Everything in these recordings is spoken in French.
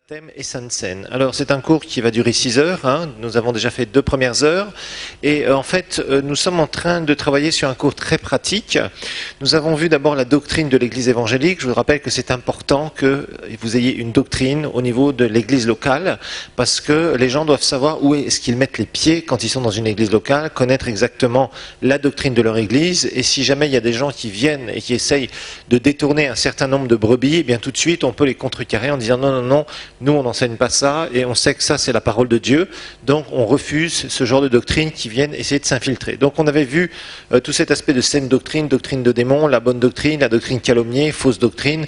Baptême et Sainte Seine. Alors c'est un cours qui va durer 6 heures, hein. Nous avons déjà fait 2 premières heures et en fait nous sommes en train de travailler sur un cours très pratique. Nous avons vu d'abord la doctrine de l'Église évangélique. Je vous rappelle que c'est important que vous ayez une doctrine au niveau de l'Église locale parce que les gens doivent savoir où est-ce qu'ils mettent les pieds quand ils sont dans une Église locale, connaître exactement la doctrine de leur Église et si jamais il y a des gens qui viennent et qui essayent de détourner un certain nombre de brebis, eh bien tout de suite on peut les contrecarrer en disant non, non, non, nous on n'enseigne pas ça et on sait que ça c'est la parole de Dieu, donc on refuse ce genre de doctrine qui viennent essayer de s'infiltrer. Donc on avait vu tout cet aspect de saine doctrine, doctrine de démon, la bonne doctrine, la doctrine calomniée, fausse doctrine,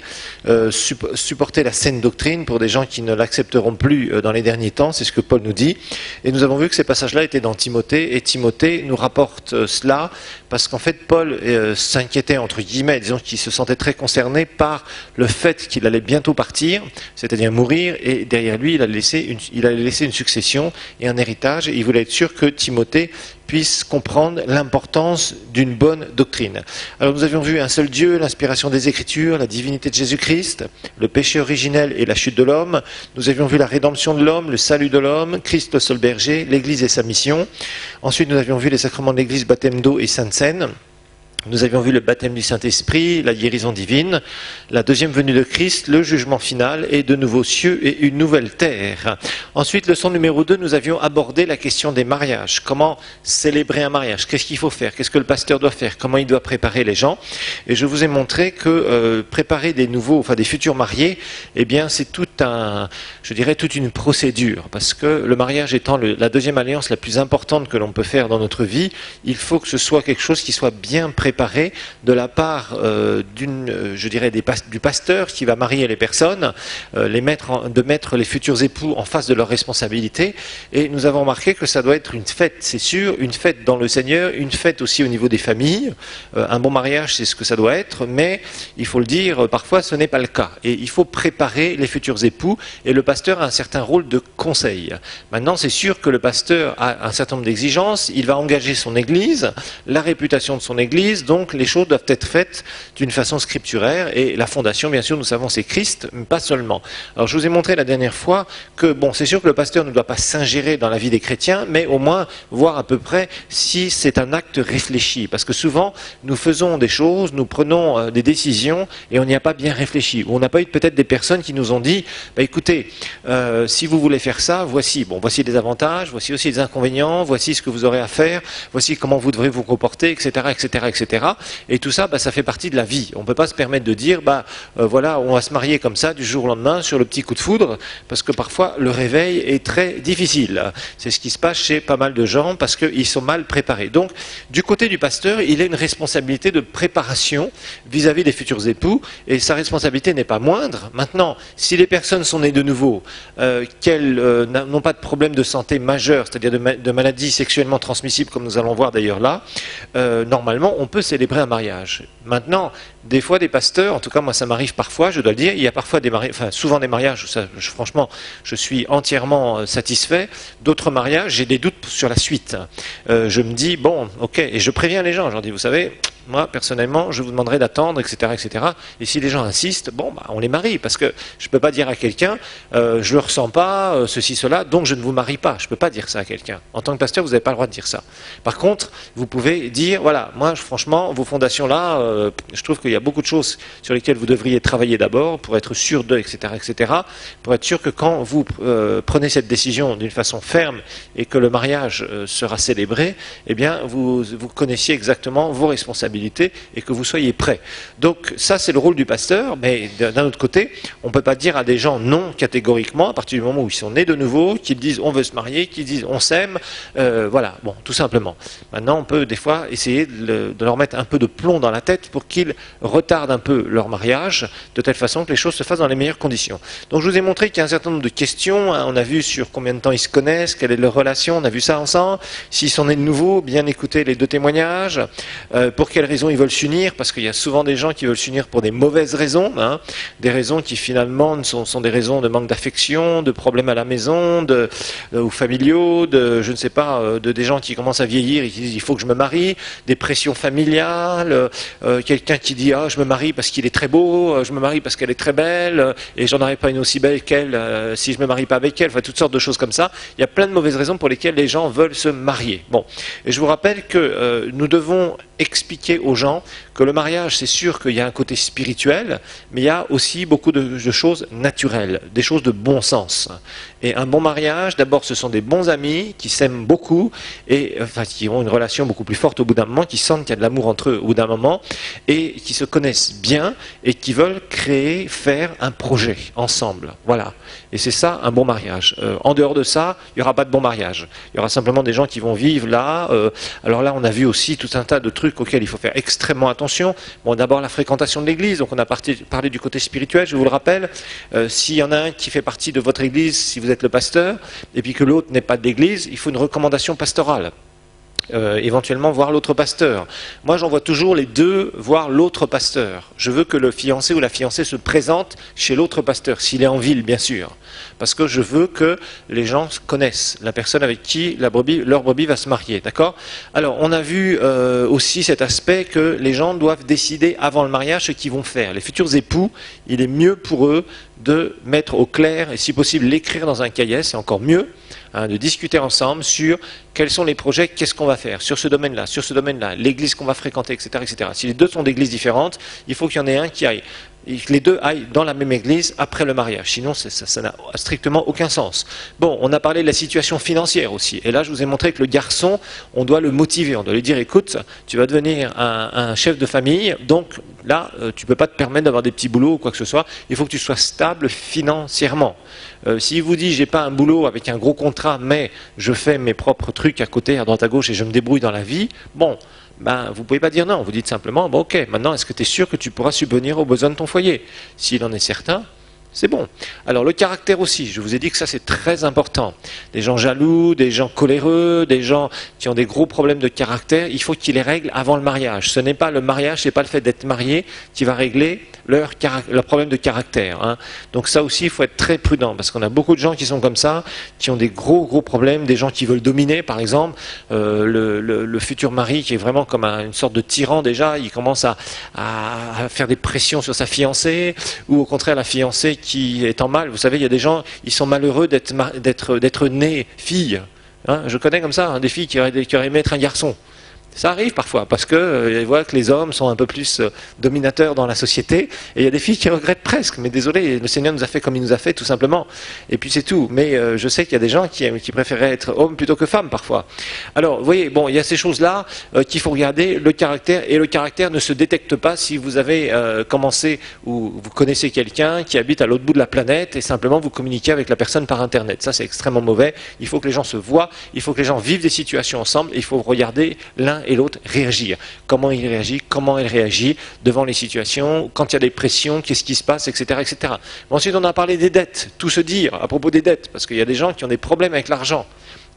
supporter la saine doctrine pour des gens qui ne l'accepteront plus dans les derniers temps, c'est ce que Paul nous dit. Et nous avons vu que ces passages-là étaient dans Timothée et Timothée nous rapporte cela parce qu'en fait Paul s'inquiétait entre guillemets, disons qu'il se sentait très concerné par le fait qu'il allait bientôt partir, c'est-à-dire mourir, et derrière lui il allait laisser une succession et un héritage, et il voulait être sûr que Timothée puisse comprendre l'importance d'une bonne doctrine. Alors nous avions vu un seul Dieu, l'inspiration des Écritures, la divinité de Jésus-Christ, le péché originel et la chute de l'homme. Nous avions vu la rédemption de l'homme, le salut de l'homme, Christ le seul berger, l'Église et sa mission. Ensuite nous avions vu les sacrements de l'Église, baptême d'eau et Sainte Seine. Nous avions vu le baptême du Saint-Esprit, la guérison divine, la deuxième venue de Christ, le jugement final et de nouveaux cieux et une nouvelle terre. Ensuite, leçon numéro 2, nous avions abordé la question des mariages. Comment célébrer un mariage? Qu'est-ce qu'il faut faire? Qu'est-ce que le pasteur doit faire? Comment il doit préparer les gens? Et je vous ai montré que préparer des futurs mariés, eh bien, c'est toute une procédure. Parce que le mariage étant la deuxième alliance la plus importante que l'on peut faire dans notre vie, il faut que ce soit quelque chose qui soit bien préparé de la part du pasteur qui va marier les personnes, de mettre les futurs époux en face de leurs responsabilités. Et nous avons remarqué que ça doit être une fête, c'est sûr, une fête dans le Seigneur, une fête aussi au niveau des familles. Un bon mariage, c'est ce que ça doit être, mais il faut le dire, parfois ce n'est pas le cas. Et il faut préparer les futurs époux, et le pasteur a un certain rôle de conseil. Maintenant, c'est sûr que le pasteur a un certain nombre d'exigences, il va engager son Église, la réputation de son Église, donc les choses doivent être faites d'une façon scripturaire, et la fondation, bien sûr, nous savons, c'est Christ, mais pas seulement. Alors je vous ai montré la dernière fois que, bon, c'est sûr que le pasteur ne doit pas s'ingérer dans la vie des chrétiens, mais au moins voir à peu près si c'est un acte réfléchi, parce que souvent, nous faisons des choses, nous prenons des décisions, et on n'y a pas bien réfléchi, ou on n'a pas eu peut-être des personnes qui nous ont dit, bah, écoutez, si vous voulez faire ça, voici les avantages, voici aussi les inconvénients, voici ce que vous aurez à faire, voici comment vous devrez vous comporter, etc., etc., etc. Et tout ça, ça fait partie de la vie. On ne peut pas se permettre de dire, voilà, on va se marier comme ça du jour au lendemain sur le petit coup de foudre, parce que parfois le réveil est très difficile. C'est ce qui se passe chez pas mal de gens parce qu'ils sont mal préparés. Donc, du côté du pasteur, il a une responsabilité de préparation vis-à-vis des futurs époux, et sa responsabilité n'est pas moindre. Maintenant, si les personnes sont nées de nouveau, qu'elles n'ont pas de problème de santé majeur, c'est-à-dire de maladies sexuellement transmissibles, comme nous allons voir d'ailleurs là, normalement, on peut célébrer un mariage. Maintenant, des fois, des pasteurs, en tout cas moi ça m'arrive parfois, je dois le dire, il y a parfois souvent des mariages où franchement, je suis entièrement satisfait. D'autres mariages, j'ai des doutes sur la suite. Je me dis, bon, ok, et je préviens les gens, je leur dis, vous savez, moi, personnellement, je vous demanderai d'attendre, etc., etc. Et si les gens insistent, on les marie, parce que je ne peux pas dire à quelqu'un, je ne le ressens pas, ceci, cela, donc je ne vous marie pas. Je ne peux pas dire ça à quelqu'un. En tant que pasteur, vous n'avez pas le droit de dire ça. Par contre, vous pouvez dire, voilà, moi, franchement, vos fondations-là, je trouve qu'il y a beaucoup de choses sur lesquelles vous devriez travailler d'abord, pour être sûr d'eux, etc., etc., pour être sûr que quand vous prenez cette décision d'une façon ferme, et que le mariage sera célébré, eh bien, vous connaissiez exactement vos responsabilités, et que vous soyez prêts. Donc ça c'est le rôle du pasteur, mais d'un autre côté, on ne peut pas dire à des gens non catégoriquement, à partir du moment où ils sont nés de nouveau, qu'ils disent on veut se marier, qu'ils disent on s'aime, voilà, bon, tout simplement. Maintenant on peut des fois essayer de leur mettre un peu de plomb dans la tête pour qu'ils retardent un peu leur mariage, de telle façon que les choses se fassent dans les meilleures conditions. Donc je vous ai montré qu'il y a un certain nombre de questions, hein, on a vu sur combien de temps ils se connaissent, quelle est leur relation, on a vu ça ensemble, s'ils sont nés de nouveau, bien écouter les 2 témoignages, pour quelle quelles raisons ils veulent s'unir, parce qu'il y a souvent des gens qui veulent s'unir pour des mauvaises raisons, hein, des raisons qui finalement sont des raisons de manque d'affection, de problèmes à la maison, ou familiaux, je ne sais pas, des gens qui commencent à vieillir et qui disent il faut que je me marie, des pressions familiales, quelqu'un qui dit je me marie parce qu'il est très beau, je me marie parce qu'elle est très belle, et j'en aurai pas une aussi belle qu'elle si je me marie pas avec elle, enfin toutes sortes de choses comme ça. Il y a plein de mauvaises raisons pour lesquelles les gens veulent se marier. Bon, et je vous rappelle que nous devons expliquer aux gens que le mariage, c'est sûr qu'il y a un côté spirituel, mais il y a aussi beaucoup de choses naturelles, des choses de bon sens. Et un bon mariage, d'abord, ce sont des bons amis qui s'aiment beaucoup et qui ont une relation beaucoup plus forte au bout d'un moment, qui sentent qu'il y a de l'amour entre eux au bout d'un moment et qui se connaissent bien et qui veulent faire un projet ensemble. Voilà. Et c'est ça un bon mariage. En dehors de ça, il n'y aura pas de bon mariage. Il y aura simplement des gens qui vont vivre là. Alors là, on a vu aussi tout un tas de trucs auxquels il faut faire extrêmement attention. Bon, d'abord la fréquentation de l'église. Donc on a parlé du côté spirituel, je vous le rappelle. S'il y en a un qui fait partie de votre église, si vous êtes le pasteur, et puis que l'autre n'est pas de l'église, il faut une recommandation pastorale. Éventuellement voir l'autre pasteur. Moi j'envoie toujours les deux voir l'autre pasteur. Je veux que le fiancé ou la fiancée se présente chez l'autre pasteur, s'il est en ville bien sûr. Parce que je veux que les gens connaissent la personne avec qui leur brebis va se marier. D'accord ? Alors on a vu aussi cet aspect que les gens doivent décider avant le mariage ce qu'ils vont faire. Les futurs époux, il est mieux pour eux de mettre au clair et si possible l'écrire dans un cahier, c'est encore mieux. De discuter ensemble sur quels sont les projets, qu'est-ce qu'on va faire sur ce domaine-là, l'église qu'on va fréquenter, etc., etc. Si les deux sont d'églises différentes, il faut qu'il y en ait un qui aille. Et que les deux aillent dans la même église après le mariage. Sinon, ça n'a strictement aucun sens. Bon, on a parlé de la situation financière aussi. Et là, je vous ai montré que le garçon, on doit le motiver. On doit lui dire, écoute, tu vas devenir un chef de famille. Donc là, tu ne peux pas te permettre d'avoir des petits boulots ou quoi que ce soit. Il faut que tu sois stable financièrement. S'il vous dit, j'ai pas un boulot avec un gros contrat, mais je fais mes propres trucs à côté, à droite à gauche, et je me débrouille dans la vie, bon, vous ne pouvez pas dire non. Vous dites simplement, ok, maintenant, est-ce que tu es sûr que tu pourras subvenir aux besoins de ton foyer ? S'il en est certain, c'est bon. Alors le caractère aussi, je vous ai dit que ça c'est très important. Des gens jaloux, des gens coléreux, des gens qui ont des gros problèmes de caractère, il faut qu'ils les règlent avant le mariage. Ce n'est pas le mariage, ce n'est pas le fait d'être marié qui va régler leur problème de caractère. Hein. Donc ça aussi, il faut être très prudent, parce qu'on a beaucoup de gens qui sont comme ça, qui ont des gros problèmes, des gens qui veulent dominer, par exemple, le futur mari qui est vraiment comme une sorte de tyran déjà, il commence à faire des pressions sur sa fiancée, ou au contraire la fiancée qui est en mal. Vous savez, il y a des gens, ils sont malheureux d'être nés filles. Hein. Je connais comme ça, hein, des filles qui auraient aimé être un garçon. Ça arrive parfois, parce qu'ils voient que les hommes sont un peu plus dominateurs dans la société, et il y a des filles qui regrettent presque, mais désolé, le Seigneur nous a fait comme il nous a fait, tout simplement, et puis c'est tout. Mais je sais qu'il y a des gens qui préféraient être hommes plutôt que femmes, parfois. Alors, vous voyez, bon, il y a ces choses-là qu'il faut regarder, le caractère, et le caractère ne se détecte pas si vous avez commencé, ou vous connaissez quelqu'un qui habite à l'autre bout de la planète, et simplement vous communiquez avec la personne par Internet. Ça, c'est extrêmement mauvais. Il faut que les gens se voient, il faut que les gens vivent des situations ensemble, et il faut regarder l'un et l'autre réagir. Comment il réagit, comment elle réagit devant les situations, quand il y a des pressions, qu'est-ce qui se passe, etc., etc. Ensuite, on a parlé des dettes, tout se dire à propos des dettes, parce qu'il y a des gens qui ont des problèmes avec l'argent.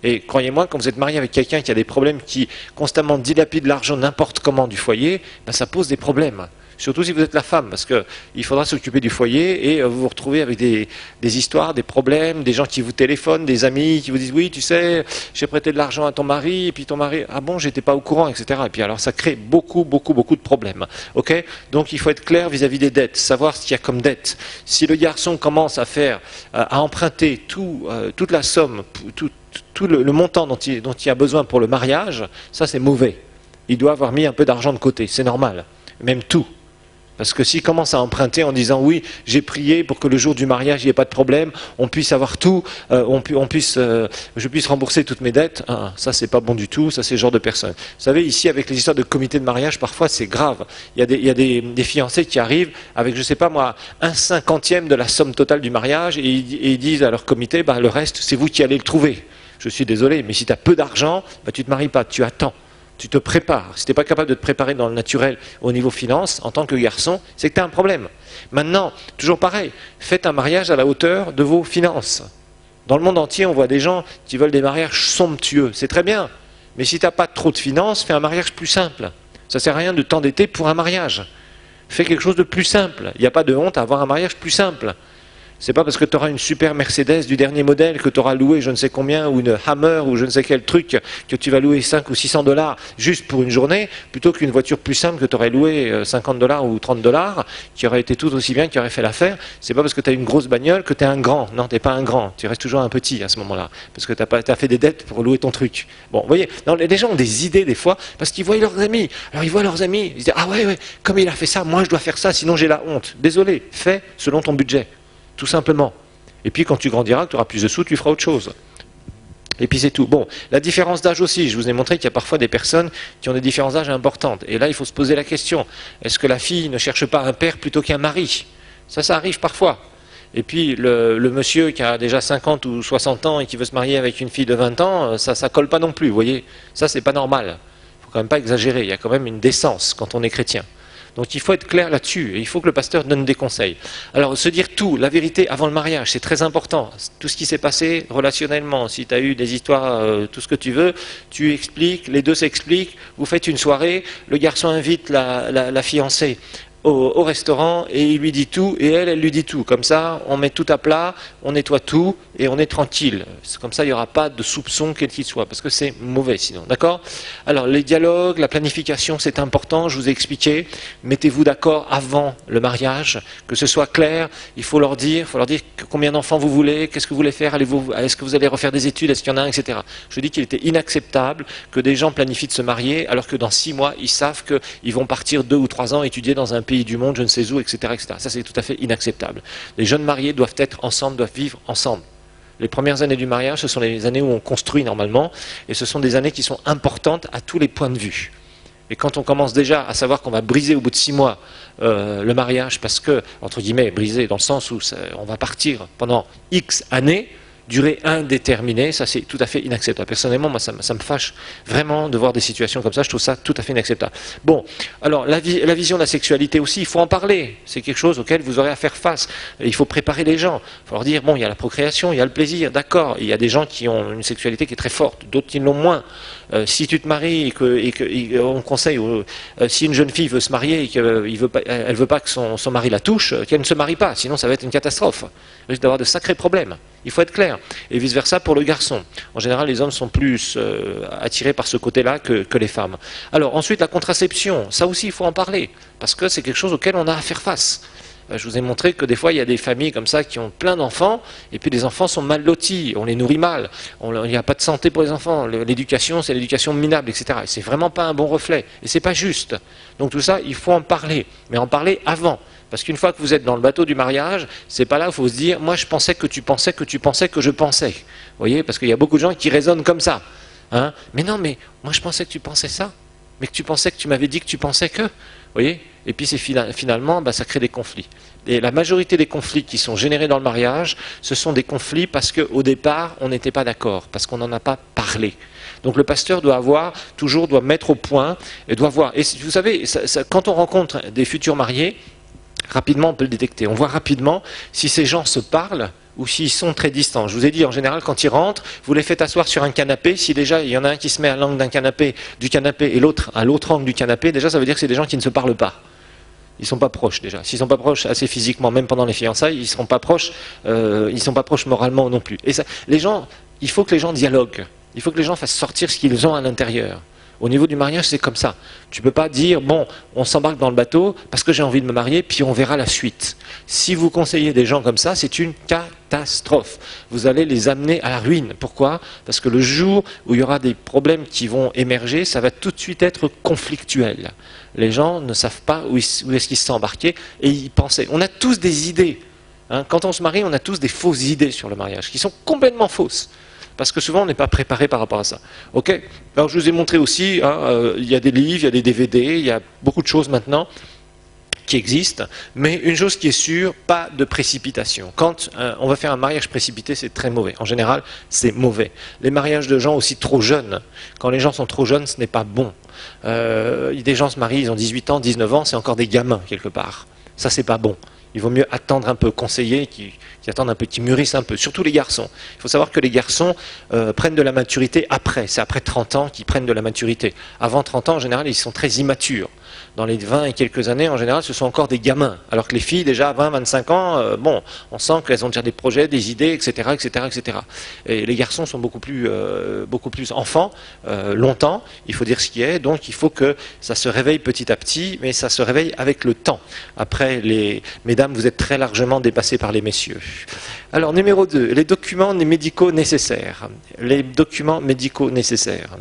Et croyez-moi, quand vous êtes marié avec quelqu'un qui a des problèmes, qui constamment dilapide l'argent n'importe comment du foyer, ça pose des problèmes. Surtout si vous êtes la femme, parce qu'il faudra s'occuper du foyer et vous vous retrouvez avec des histoires, des problèmes, des gens qui vous téléphonent, des amis qui vous disent oui, tu sais, j'ai prêté de l'argent à ton mari, et puis ton mari, ah bon, j'étais pas au courant, etc. Et puis alors ça crée beaucoup de problèmes. Ok ? Donc il faut être clair vis-à-vis des dettes, savoir ce qu'il y a comme dette. Si le garçon commence à emprunter toute la somme, tout le montant dont il a besoin pour le mariage, ça c'est mauvais. Il doit avoir mis un peu d'argent de côté, c'est normal, même tout. Parce que s'il commence à emprunter en disant oui, j'ai prié pour que le jour du mariage il n'y ait pas de problème, on puisse avoir tout, je puisse rembourser toutes mes dettes, ça c'est pas bon du tout, ça c'est le genre de personne. Vous savez, ici avec les histoires de comité de mariage, parfois c'est grave. Il y a des fiancés qui arrivent avec, je sais pas moi, 1/50 de la somme totale du mariage et ils disent à leur comité, le reste c'est vous qui allez le trouver. Je suis désolé, mais si tu as peu d'argent, tu ne te maries pas, tu attends. Tu te prépares. Si tu n'es pas capable de te préparer dans le naturel au niveau finance, en tant que garçon, c'est que tu as un problème. Maintenant, toujours pareil, faites un mariage à la hauteur de vos finances. Dans le monde entier, on voit des gens qui veulent des mariages somptueux. C'est très bien. Mais si tu n'as pas trop de finances, fais un mariage plus simple. Ça sert à rien de t'endetter pour un mariage. Fais quelque chose de plus simple. Il n'y a pas de honte à avoir un mariage plus simple. C'est pas parce que tu auras une super Mercedes du dernier modèle que tu auras loué je ne sais combien, ou une Hammer, ou je ne sais quel truc, que tu vas louer 5 ou 600 dollars juste pour une journée, plutôt qu'une voiture plus simple que tu aurais loué 50 dollars ou 30 dollars, qui aurait été tout aussi bien, qui aurait fait l'affaire. C'est pas parce que tu as une grosse bagnole que tu es un grand. Non, tu n'es pas un grand. Tu restes toujours un petit à ce moment-là. Parce que tu as fait des dettes pour louer ton truc. Bon, vous voyez, non, les gens ont des idées des fois, parce qu'ils voient leurs amis. Alors ils voient leurs amis, ils disent, ah ouais, comme il a fait ça, moi je dois faire ça, sinon j'ai la honte. Désolé, fais selon ton budget. Tout simplement. Et puis quand tu grandiras, que tu auras plus de sous, tu feras autre chose. Et puis c'est tout. Bon, la différence d'âge aussi, je vous ai montré qu'il y a parfois des personnes qui ont des différences d'âge importantes. Et là, il faut se poser la question, est-ce que la fille ne cherche pas un père plutôt qu'un mari? Ça arrive parfois. Et puis le monsieur qui a déjà 50 ou 60 ans et qui veut se marier avec une fille de 20 ans, ça colle pas non plus, vous voyez. Ça, c'est pas normal. Il ne faut quand même pas exagérer, il y a quand même une décence quand on est chrétien. Donc il faut être clair là-dessus, et il faut que le pasteur donne des conseils. Alors se dire tout, la vérité avant le mariage, c'est très important. Tout ce qui s'est passé relationnellement, si tu as eu des histoires, tout ce que tu veux, tu expliques, les deux s'expliquent, vous faites une soirée, le garçon invite la fiancée au restaurant et il lui dit tout et elle lui dit tout. Comme ça, on met tout à plat, on nettoie tout et on est tranquille. Comme ça, il n'y aura pas de soupçon quel qu'il soit, parce que c'est mauvais sinon. D'accord? Alors, les dialogues, la planification, c'est important, je vous ai expliqué. Mettez-vous d'accord avant le mariage, que ce soit clair. Il faut leur dire combien d'enfants vous voulez, qu'est-ce que vous voulez faire, est-ce que vous allez refaire des études, est-ce qu'il y en a un, etc. Je dis qu'il était inacceptable que des gens planifient de se marier alors que dans 6 mois, ils savent qu'ils vont partir 2 ou 3 ans étudier dans un pays du monde, je ne sais où, etc., etc. Ça, c'est tout à fait inacceptable. Les jeunes mariés doivent être ensemble, doivent vivre ensemble. Les premières années du mariage, ce sont les années où on construit normalement, et ce sont des années qui sont importantes à tous les points de vue. Et quand on commence déjà à savoir qu'on va briser au bout de 6 mois le mariage, parce que, entre guillemets, briser dans le sens où on va partir pendant X années, durée indéterminée, ça c'est tout à fait inacceptable. Personnellement, moi ça me fâche vraiment de voir des situations comme ça, je trouve ça tout à fait inacceptable. Bon, alors la vision de la sexualité aussi, il faut en parler, c'est quelque chose auquel vous aurez à faire face. Il faut préparer les gens, il faut leur dire, bon, il y a la procréation, il y a le plaisir, d'accord, il y a des gens qui ont une sexualité qui est très forte, d'autres qui l'ont moins. Si tu te maries et on conseille, si une jeune fille veut se marier et qu'elle ne veut pas que son mari la touche, qu'elle ne se marie pas, sinon ça va être une catastrophe. Il risque d'avoir de sacrés problèmes. Il faut être clair. Et vice-versa pour le garçon. En général, les hommes sont plus attirés par ce côté-là que les femmes. Alors ensuite, la contraception, ça aussi il faut en parler, parce que c'est quelque chose auquel on a à faire face. Je vous ai montré que des fois, il y a des familles comme ça qui ont plein d'enfants, et puis les enfants sont mal lotis, on les nourrit mal, il n'y a pas de santé pour les enfants, l'éducation, c'est l'éducation minable, etc. Et c'est vraiment pas un bon reflet, et c'est pas juste. Donc tout ça, il faut en parler, mais en parler avant. Parce qu'une fois que vous êtes dans le bateau du mariage, c'est pas là où il faut se dire, moi je pensais que tu pensais que tu pensais que je pensais. Vous voyez, parce qu'il y a beaucoup de gens qui raisonnent comme ça. Hein, mais non, mais moi je pensais que tu pensais ça, mais que tu pensais que tu m'avais dit que tu pensais que... Vous voyez? Et puis c'est finalement, ça crée des conflits. Et la majorité des conflits qui sont générés dans le mariage, ce sont des conflits parce qu'au départ, on n'était pas d'accord, parce qu'on n'en a pas parlé. Donc le pasteur doit mettre au point, et doit voir. Et vous savez, quand on rencontre des futurs mariés, rapidement on peut le détecter. On voit rapidement si ces gens se parlent ou s'ils sont très distants. Je vous ai dit, en général, quand ils rentrent, vous les faites asseoir sur un canapé. Si déjà il y en a un qui se met à l'angle du canapé et l'autre à l'autre angle du canapé, déjà ça veut dire que c'est des gens qui ne se parlent pas. Ils ne sont pas proches déjà. S'ils ne sont pas proches assez physiquement, même pendant les fiançailles, ils ne seront pas proches, moralement non plus. Et ça, il faut que les gens dialoguent. Il faut que les gens fassent sortir ce qu'ils ont à l'intérieur. Au niveau du mariage, c'est comme ça. Tu ne peux pas dire, bon, on s'embarque dans le bateau parce que j'ai envie de me marier, puis on verra la suite. Si vous conseillez des gens comme ça, c'est une catastrophe. Vous allez les amener à la ruine. Pourquoi? Parce que le jour où il y aura des problèmes qui vont émerger, ça va tout de suite être conflictuel. Les gens ne savent pas où est-ce qu'ils se sont embarqués et ils pensaient. On a tous des idées. Hein. Quand on se marie, on a tous des fausses idées sur le mariage, qui sont complètement fausses. Parce que souvent, on n'est pas préparé par rapport à ça. Ok? Alors, je vous ai montré aussi, il y a des livres, il y a des DVD, il y a beaucoup de choses maintenant qui existent. Mais une chose qui est sûre, pas de précipitation. Quand on va faire un mariage précipité, c'est très mauvais. En général, c'est mauvais. Les mariages de gens aussi trop jeunes, quand les gens sont trop jeunes, ce n'est pas bon. Des gens se marient, ils ont 18 ans, 19 ans, c'est encore des gamins quelque part. Ça, c'est pas bon. Il vaut mieux attendre un peu, conseiller, qui attendent un peu, qui mûrissent un peu, surtout les garçons. Il faut savoir que les garçons prennent de la maturité après, c'est après 30 ans qu'ils prennent de la maturité. Avant 30 ans, en général, ils sont très immatures. Dans les 20 et quelques années, en général, ce sont encore des gamins. Alors que les filles, déjà à 20, 25 ans, bon, on sent qu'elles ont déjà des projets, des idées, etc., etc., etc. Et les garçons sont beaucoup plus enfants, longtemps, il faut dire ce qui est, donc il faut que ça se réveille petit à petit, mais ça se réveille avec le temps. Après, mesdames, vous êtes très largement dépassées par les messieurs. Alors, numéro 2, les documents médicaux nécessaires. Les documents médicaux nécessaires.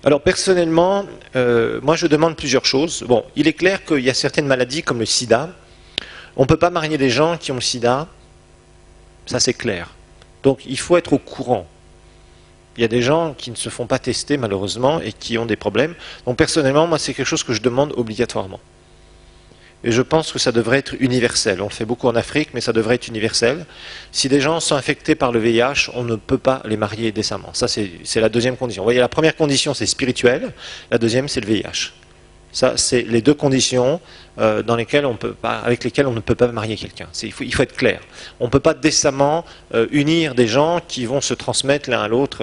Alors personnellement, moi je demande plusieurs choses. Bon, il est clair qu'il y a certaines maladies comme le sida. On ne peut pas marier des gens qui ont le sida, ça c'est clair. Donc il faut être au courant. Il y a des gens qui ne se font pas tester malheureusement et qui ont des problèmes. Donc personnellement, moi c'est quelque chose que je demande obligatoirement. Et je pense que ça devrait être universel. On le fait beaucoup en Afrique, mais ça devrait être universel. Si des gens sont infectés par le VIH, on ne peut pas les marier décemment. Ça, c'est la deuxième condition. Vous voyez, la première condition, c'est spirituel. La deuxième, c'est le VIH. Ça, c'est les deux conditions avec lesquelles on ne peut pas marier quelqu'un. Il faut être clair. On ne peut pas décemment unir des gens qui vont se transmettre l'un à l'autre,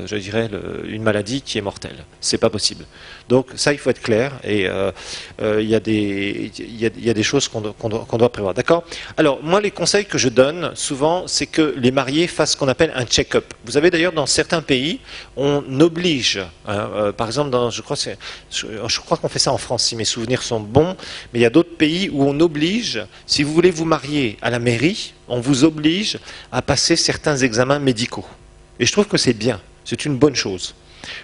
je dirais, une maladie qui est mortelle. C'est pas possible. Donc ça, il faut être clair. Et il y a des choses qu'on doit prévoir. D'accord ? Alors, moi, les conseils que je donne, souvent, c'est que les mariés fassent ce qu'on appelle un check-up. Vous avez d'ailleurs, dans certains pays, on oblige, par exemple, je crois qu'on fait ça en France, si mes souvenirs sont bons, mais il y a d'autres pays où on oblige, si vous voulez vous marier à la mairie, on vous oblige à passer certains examens médicaux. Et je trouve que c'est bien, c'est une bonne chose,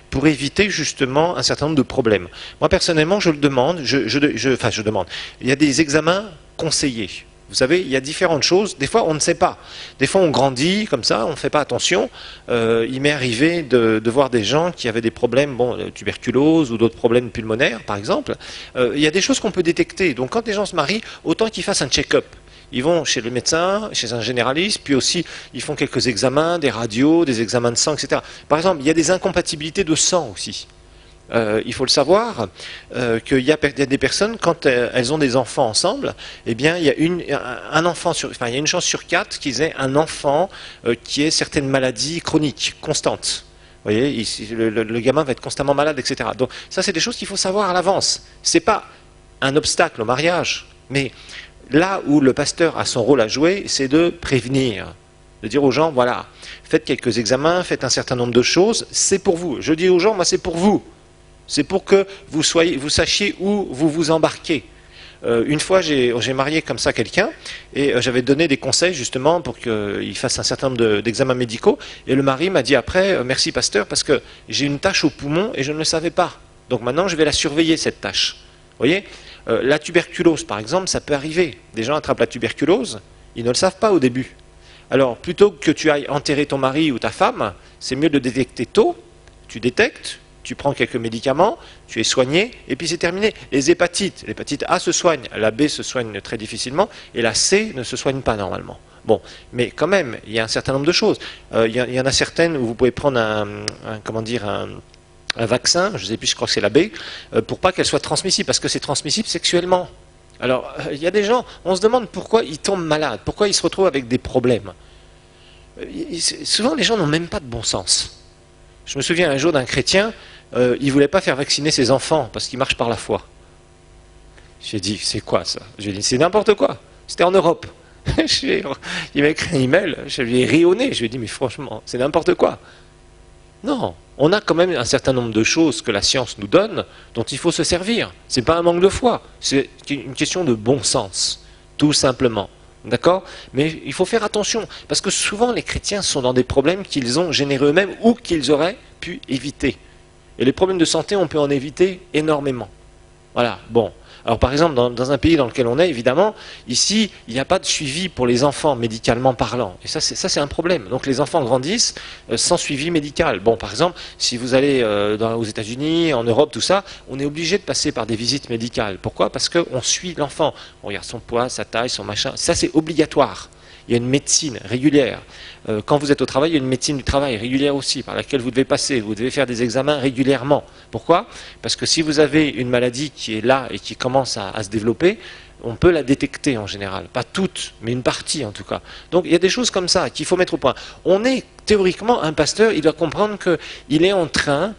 pour éviter justement un certain nombre de problèmes. Moi personnellement, je le demande, je demande. Il y a des examens conseillés. Vous savez, il y a différentes choses. Des fois, on ne sait pas. Des fois, on grandit comme ça, on ne fait pas attention. Il m'est arrivé de voir des gens qui avaient des problèmes, de tuberculose ou d'autres problèmes pulmonaires, par exemple. Il y a des choses qu'on peut détecter. Donc, quand les gens se marient, autant qu'ils fassent un check-up. Ils vont chez le médecin, chez un généraliste, puis aussi, ils font quelques examens, des radios, des examens de sang, etc. Par exemple, il y a des incompatibilités de sang aussi. Il faut le savoir, qu'il y a des personnes, quand elles ont des enfants ensemble, eh bien, il y a il y a une chance sur 4 qu'ils aient un enfant qui ait certaines maladies chroniques, constantes. Vous voyez, le gamin va être constamment malade, etc. Donc, ça, c'est des choses qu'il faut savoir à l'avance. Ce n'est pas un obstacle au mariage, mais là où le pasteur a son rôle à jouer, c'est de prévenir, de dire aux gens, voilà, faites quelques examens, faites un certain nombre de choses, c'est pour vous. Je dis aux gens, moi, c'est pour vous. C'est pour que vous sachiez où vous vous embarquez. Une fois, j'ai marié comme ça quelqu'un et j'avais donné des conseils justement pour qu'il fasse un certain nombre d'examens médicaux. Et le mari m'a dit après, merci pasteur, parce que j'ai une tache au poumon et je ne le savais pas. Donc maintenant, je vais la surveiller, cette tache. Vous voyez, la tuberculose, par exemple, ça peut arriver. Des gens attrapent la tuberculose, ils ne le savent pas au début. Alors, plutôt que tu ailles enterrer ton mari ou ta femme, c'est mieux de détecter tôt. Tu détectes, tu prends quelques médicaments, tu es soigné, et puis c'est terminé. L'hépatite A se soigne, la B se soigne très difficilement, et la C ne se soigne pas normalement. Bon, mais quand même, il y a un certain nombre de choses. Il y en a certaines où vous pouvez prendre un vaccin, je ne sais plus, je crois que c'est la B, pour pas qu'elle soit transmissible, parce que c'est transmissible sexuellement. Alors, il y a des gens, on se demande pourquoi ils tombent malades, pourquoi ils se retrouvent avec des problèmes. Souvent, les gens n'ont même pas de bon sens. Je me souviens un jour d'un chrétien, il ne voulait pas faire vacciner ses enfants parce qu'il marche par la foi. J'ai dit, c'est quoi ça? J'ai dit, c'est n'importe quoi. C'était en Europe. Il m'a écrit un email, je lui ai ri au nez. Je lui ai dit, mais franchement, c'est n'importe quoi. Non, on a quand même un certain nombre de choses que la science nous donne dont il faut se servir. Ce n'est pas un manque de foi, c'est une question de bon sens, tout simplement. D'accord? Mais il faut faire attention, parce que souvent les chrétiens sont dans des problèmes qu'ils ont générés eux-mêmes ou qu'ils auraient pu éviter. Et les problèmes de santé, on peut en éviter énormément. Voilà, bon. Alors par exemple, dans un pays dans lequel on est, évidemment, ici, il n'y a pas de suivi pour les enfants médicalement parlant. Et ça, c'est un problème. Donc les enfants grandissent sans suivi médical. Bon, par exemple, si vous allez aux États-Unis, en Europe, tout ça, on est obligé de passer par des visites médicales. Pourquoi? Parce qu'on suit l'enfant. On regarde son poids, sa taille, son machin. Ça, c'est obligatoire. Il y a une médecine régulière. Quand vous êtes au travail, il y a une médecine du travail régulière aussi, par laquelle vous devez passer. Vous devez faire des examens régulièrement. Pourquoi? Parce que si vous avez une maladie qui est là et qui commence à se développer, on peut la détecter en général. Pas toute, mais une partie en tout cas. Donc il y a des choses comme ça qu'il faut mettre au point. On est théoriquement un pasteur, il doit comprendre qu'il est en train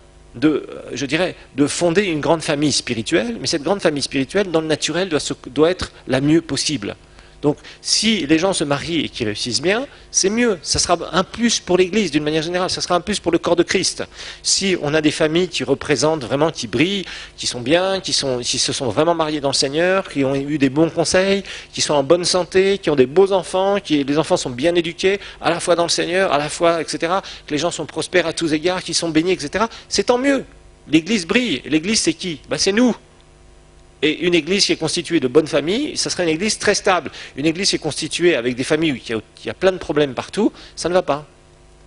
je dirais, de fonder une grande famille spirituelle, mais cette grande famille spirituelle, dans le naturel, doit être la mieux possible. Donc, si les gens se marient et qu'ils réussissent bien, c'est mieux. Ça sera un plus pour l'Église, d'une manière générale. Ça sera un plus pour le corps de Christ. Si on a des familles qui représentent vraiment, qui brillent, qui sont bien, qui se sont vraiment mariés dans le Seigneur, qui ont eu des bons conseils, qui sont en bonne santé, qui ont des beaux enfants, les enfants sont bien éduqués, à la fois dans le Seigneur, à la fois, etc., que les gens sont prospères à tous égards, qui sont bénis, etc., c'est tant mieux. L'Église brille. L'Église, c'est qui? C'est nous. Et une église qui est constituée de bonnes familles, ça serait une église très stable. Une église qui est constituée avec des familles où il y a plein de problèmes partout, ça ne va pas.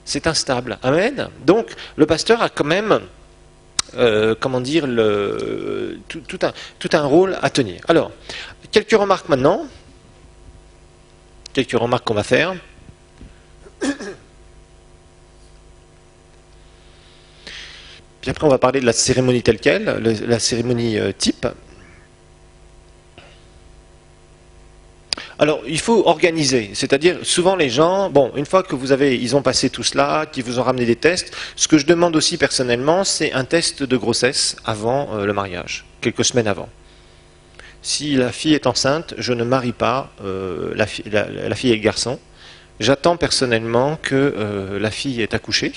C'est instable. Amen. Donc, le pasteur a quand même, comment dire, tout un rôle à tenir. Alors, quelques remarques maintenant. Quelques remarques qu'on va faire. Puis après, on va parler de la cérémonie telle quelle, la cérémonie type. Alors, il faut organiser, c'est-à-dire souvent les gens, une fois que ils ont passé tout cela, qu'ils vous ont ramené des tests, ce que je demande aussi personnellement, c'est un test de grossesse avant le mariage, quelques semaines avant. Si la fille est enceinte, je ne marie pas la fille et le garçon. J'attends personnellement que la fille ait accouché.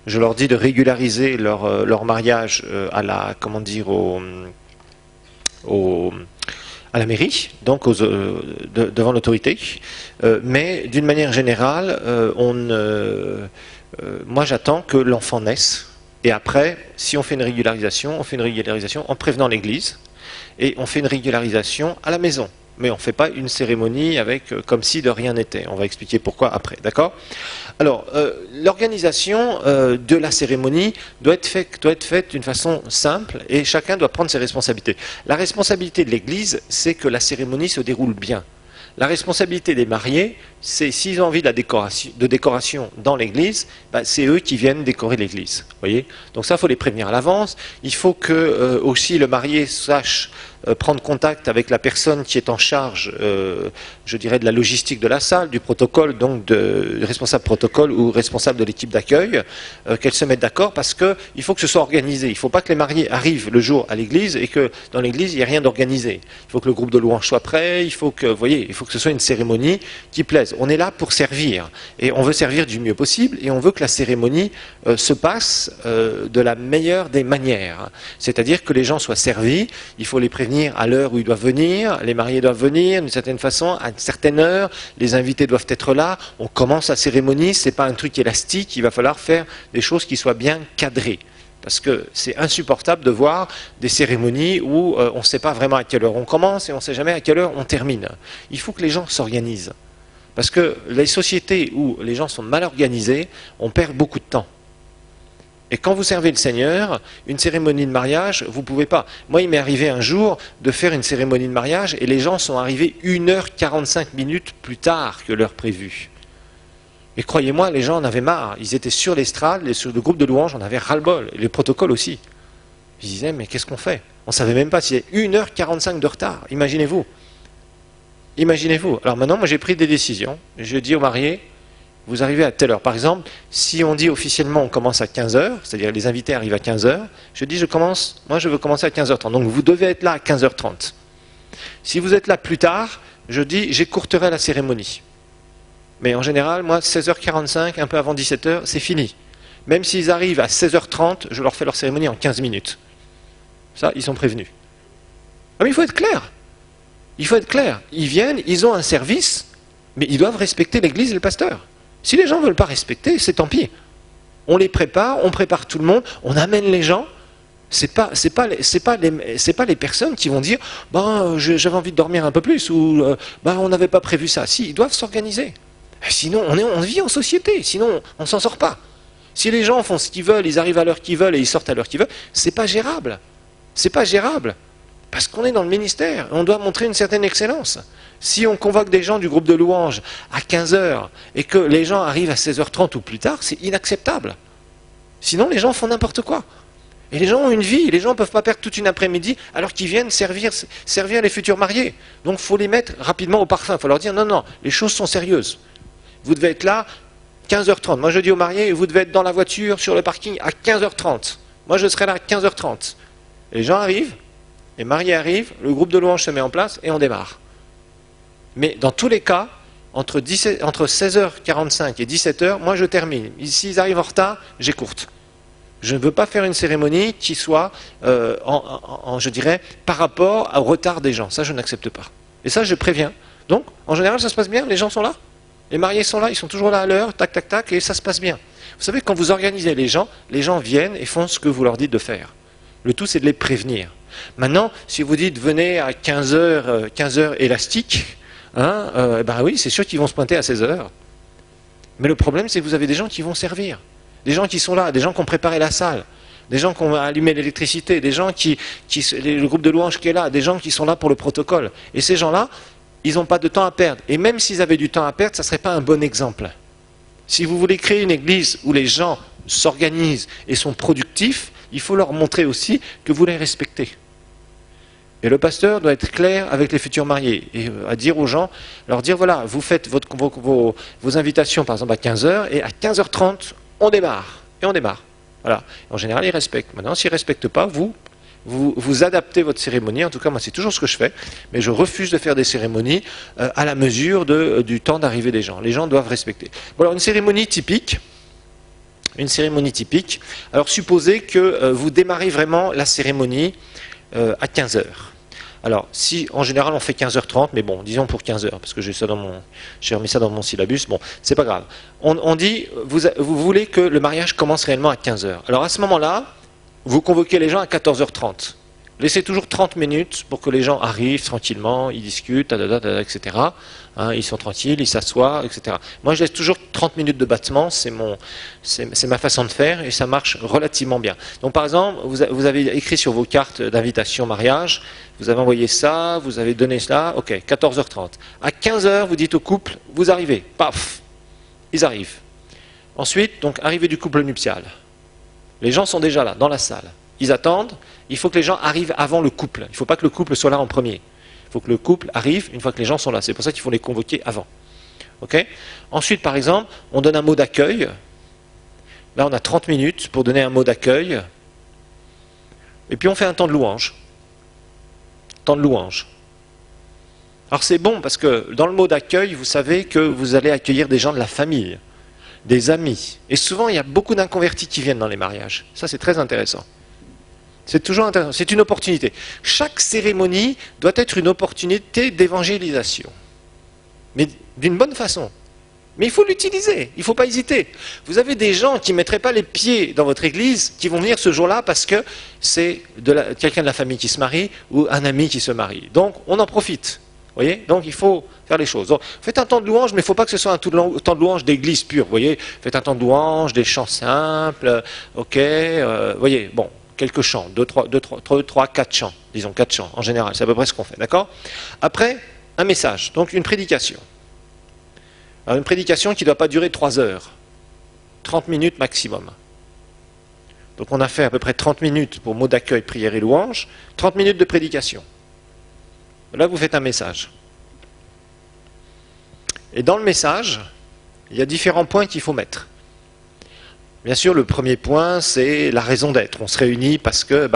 Je leur dis de régulariser leur mariage à la mairie, donc devant l'autorité, mais d'une manière générale, moi j'attends que l'enfant naisse, et après, si on fait une régularisation en prévenant l'église, et on fait une régularisation à la maison. Mais on ne fait pas une cérémonie comme si de rien n'était. On va expliquer pourquoi après, d'accord? Alors, l'organisation de la cérémonie doit être faite d'une façon simple et chacun doit prendre ses responsabilités. La responsabilité de l'Église, c'est que la cérémonie se déroule bien. La responsabilité des mariés, c'est s'ils ont envie de décoration dans l'église, c'est eux qui viennent décorer l'église. Voyez. Donc ça, il faut les prévenir à l'avance. Il faut que aussi le marié sache prendre contact avec la personne qui est en charge, je dirais, de la logistique de la salle, du protocole, donc du responsable protocole ou responsable de l'équipe d'accueil, qu'elle se mette d'accord parce qu'il faut que ce soit organisé. Il ne faut pas que les mariés arrivent le jour à l'église et que dans l'église, il n'y ait rien d'organisé. Il faut que le groupe de louanges soit prêt, il faut que ce soit une cérémonie qui plaise. On est là pour servir et on veut servir du mieux possible et on veut que la cérémonie se passe de la meilleure des manières. C'est-à-dire que les gens soient servis, il faut les prévenir à l'heure où ils doivent venir, les mariés doivent venir d'une certaine façon, à une certaine heure, les invités doivent être là, on commence la cérémonie, c'est pas un truc élastique, il va falloir faire des choses qui soient bien cadrées. Parce que c'est insupportable de voir des cérémonies où on ne sait pas vraiment à quelle heure on commence et on ne sait jamais à quelle heure on termine. Il faut que les gens s'organisent. Parce que les sociétés où les gens sont mal organisés, on perd beaucoup de temps. Et quand vous servez le Seigneur, une cérémonie de mariage, vous ne pouvez pas. Moi, il m'est arrivé un jour de faire une cérémonie de mariage et les gens sont arrivés 1h45 plus tard que l'heure prévue. Et croyez-moi, les gens en avaient marre. Ils étaient sur l'estrade, sur le groupe de louanges, on avait ras-le-bol. Et les protocoles aussi. Ils disaient, mais qu'est-ce qu'on fait? On ne savait même pas s'il y avait 1h45 de retard. Imaginez-vous. Imaginez-vous. Alors maintenant, moi j'ai pris des décisions. Je dis aux mariés, vous arrivez à telle heure. Par exemple, si on dit officiellement on commence à 15h, c'est-à-dire les invités arrivent à 15h, je dis moi je veux commencer à 15h30. Donc vous devez être là à 15h30. Si vous êtes là plus tard, je dis j'écourterai la cérémonie. Mais en général, moi 16h45, un peu avant 17h, c'est fini. Même s'ils arrivent à 16h30, je leur fais leur cérémonie en 15 minutes. Ça, ils sont prévenus. Ah, mais il faut être clair. Il faut être clair. Ils viennent, ils ont un service, mais ils doivent respecter l'église et le pasteur. Si les gens ne veulent pas respecter, c'est tant pis. On les prépare, on prépare tout le monde, on amène les gens. C'est pas les personnes qui vont dire j'avais envie de dormir un peu plus ou on n'avait pas prévu ça. Si, ils doivent s'organiser. Sinon, on vit en société, sinon on ne s'en sort pas. Si les gens font ce qu'ils veulent, ils arrivent à l'heure qu'ils veulent et ils sortent à l'heure qu'ils veulent, c'est pas gérable. C'est pas gérable. Parce qu'on est dans le ministère, on doit montrer une certaine excellence. Si on convoque des gens du groupe de louanges à 15 heures et que les gens arrivent à 16h30 ou plus tard, c'est inacceptable. Sinon, les gens font n'importe quoi. Et les gens ont une vie, les gens ne peuvent pas perdre toute une après-midi alors qu'ils viennent servir les futurs mariés. Donc il faut les mettre rapidement au parfum, il faut leur dire non, non, les choses sont sérieuses. Vous devez être là 15h30. Moi je dis aux mariés, vous devez être dans la voiture, sur le parking à 15h30. Moi je serai là à 15h30. Et les gens arrivent, les mariés arrivent, le groupe de louanges se met en place et on démarre. Mais dans tous les cas, entre 16h45 et 17h, moi je termine. S'ils arrivent en retard, j'écourte. Je ne veux pas faire une cérémonie qui soit, je dirais, par rapport au retard des gens. Ça, je n'accepte pas. Et ça, je préviens. Donc, en général, ça se passe bien, les gens sont là. Les mariés sont là, ils sont toujours là à l'heure, tac, tac, tac, et ça se passe bien. Vous savez, quand vous organisez les gens viennent et font ce que vous leur dites de faire. Le tout, c'est de les prévenir. Maintenant, si vous dites, venez à 15h élastique, ben oui, c'est sûr qu'ils vont se pointer à 16h. Mais le problème, c'est que vous avez des gens qui vont servir. Des gens qui sont là, des gens qui ont préparé la salle, des gens qui ont allumé l'électricité, des gens le groupe de louanges qui est là, des gens qui sont là pour le protocole. Et ces gens-là, ils n'ont pas de temps à perdre. Et même s'ils avaient du temps à perdre, ça ne serait pas un bon exemple. Si vous voulez créer une église où les gens s'organisent et sont productifs, il faut leur montrer aussi que vous les respectez. Et le pasteur doit être clair avec les futurs mariés et à dire aux gens, leur dire voilà, vous faites vos invitations par exemple à 15h et à 15h30, on démarre. Et on démarre. Voilà. En général, ils respectent. Maintenant, s'ils ne respectent pas, vous adaptez votre cérémonie. En tout cas, moi, c'est toujours ce que je fais. Mais je refuse de faire des cérémonies à la mesure du temps d'arrivée des gens. Les gens doivent respecter. Bon, alors, une cérémonie typique. Alors, supposez que vous démarrez vraiment la cérémonie à 15h. Alors, si en général on fait 15h30, mais bon, disons pour 15h, parce que j'ai remis ça dans mon syllabus, bon, c'est pas grave. On dit, vous voulez que le mariage commence réellement à 15h. Alors à ce moment-là, vous convoquez les gens à 14h30. Laissez toujours 30 minutes pour que les gens arrivent tranquillement, ils discutent, etc. Ils sont tranquilles, ils s'assoient, etc. Moi, je laisse toujours 30 minutes de battement, c'est ma façon de faire et ça marche relativement bien. Donc, par exemple, vous avez écrit sur vos cartes d'invitation mariage, vous avez envoyé ça, vous avez donné cela, ok, 14h30. À 15h, vous dites au couple, vous arrivez, paf, ils arrivent. Ensuite, donc, arrivée du couple nuptial. Les gens sont déjà là, dans la salle. Ils attendent, il faut que les gens arrivent avant le couple. Il ne faut pas que le couple soit là en premier. Il faut que le couple arrive une fois que les gens sont là. C'est pour ça qu'il faut les convoquer avant. Okay. Ensuite, par exemple, on donne un mot d'accueil. Là, on a 30 minutes pour donner un mot d'accueil. Et puis, on fait un temps de louange. Temps de louange. Alors, c'est bon parce que dans le mot d'accueil, vous savez que vous allez accueillir des gens de la famille, des amis. Et souvent, il y a beaucoup d'inconvertis qui viennent dans les mariages. Ça, c'est très intéressant. C'est toujours intéressant, c'est une opportunité. Chaque cérémonie doit être une opportunité d'évangélisation. Mais d'une bonne façon. Mais il faut l'utiliser, il ne faut pas hésiter. Vous avez des gens qui ne mettraient pas les pieds dans votre église, qui vont venir ce jour-là parce que c'est quelqu'un de la famille qui se marie ou un ami qui se marie. Donc on en profite. Vous voyez? Donc il faut faire les choses. Donc, faites un temps de louange, mais il ne faut pas que ce soit un temps de louange d'église pure. Vous voyez? Faites un temps de louange, des chants simples, ok, voyez, bon. Quelques chants, 2, 3, 4 chants, disons 4 chants en général, c'est à peu près ce qu'on fait, d'accord? Après, un message, donc une prédication. Alors une prédication qui ne doit pas durer 3 heures, 30 minutes maximum. Donc on a fait à peu près 30 minutes pour mots d'accueil, prière et louange, 30 minutes de prédication. Là vous faites un message. Et dans le message, il y a différents points qu'il faut mettre. Bien sûr, le premier point, c'est la raison d'être. On se réunit parce que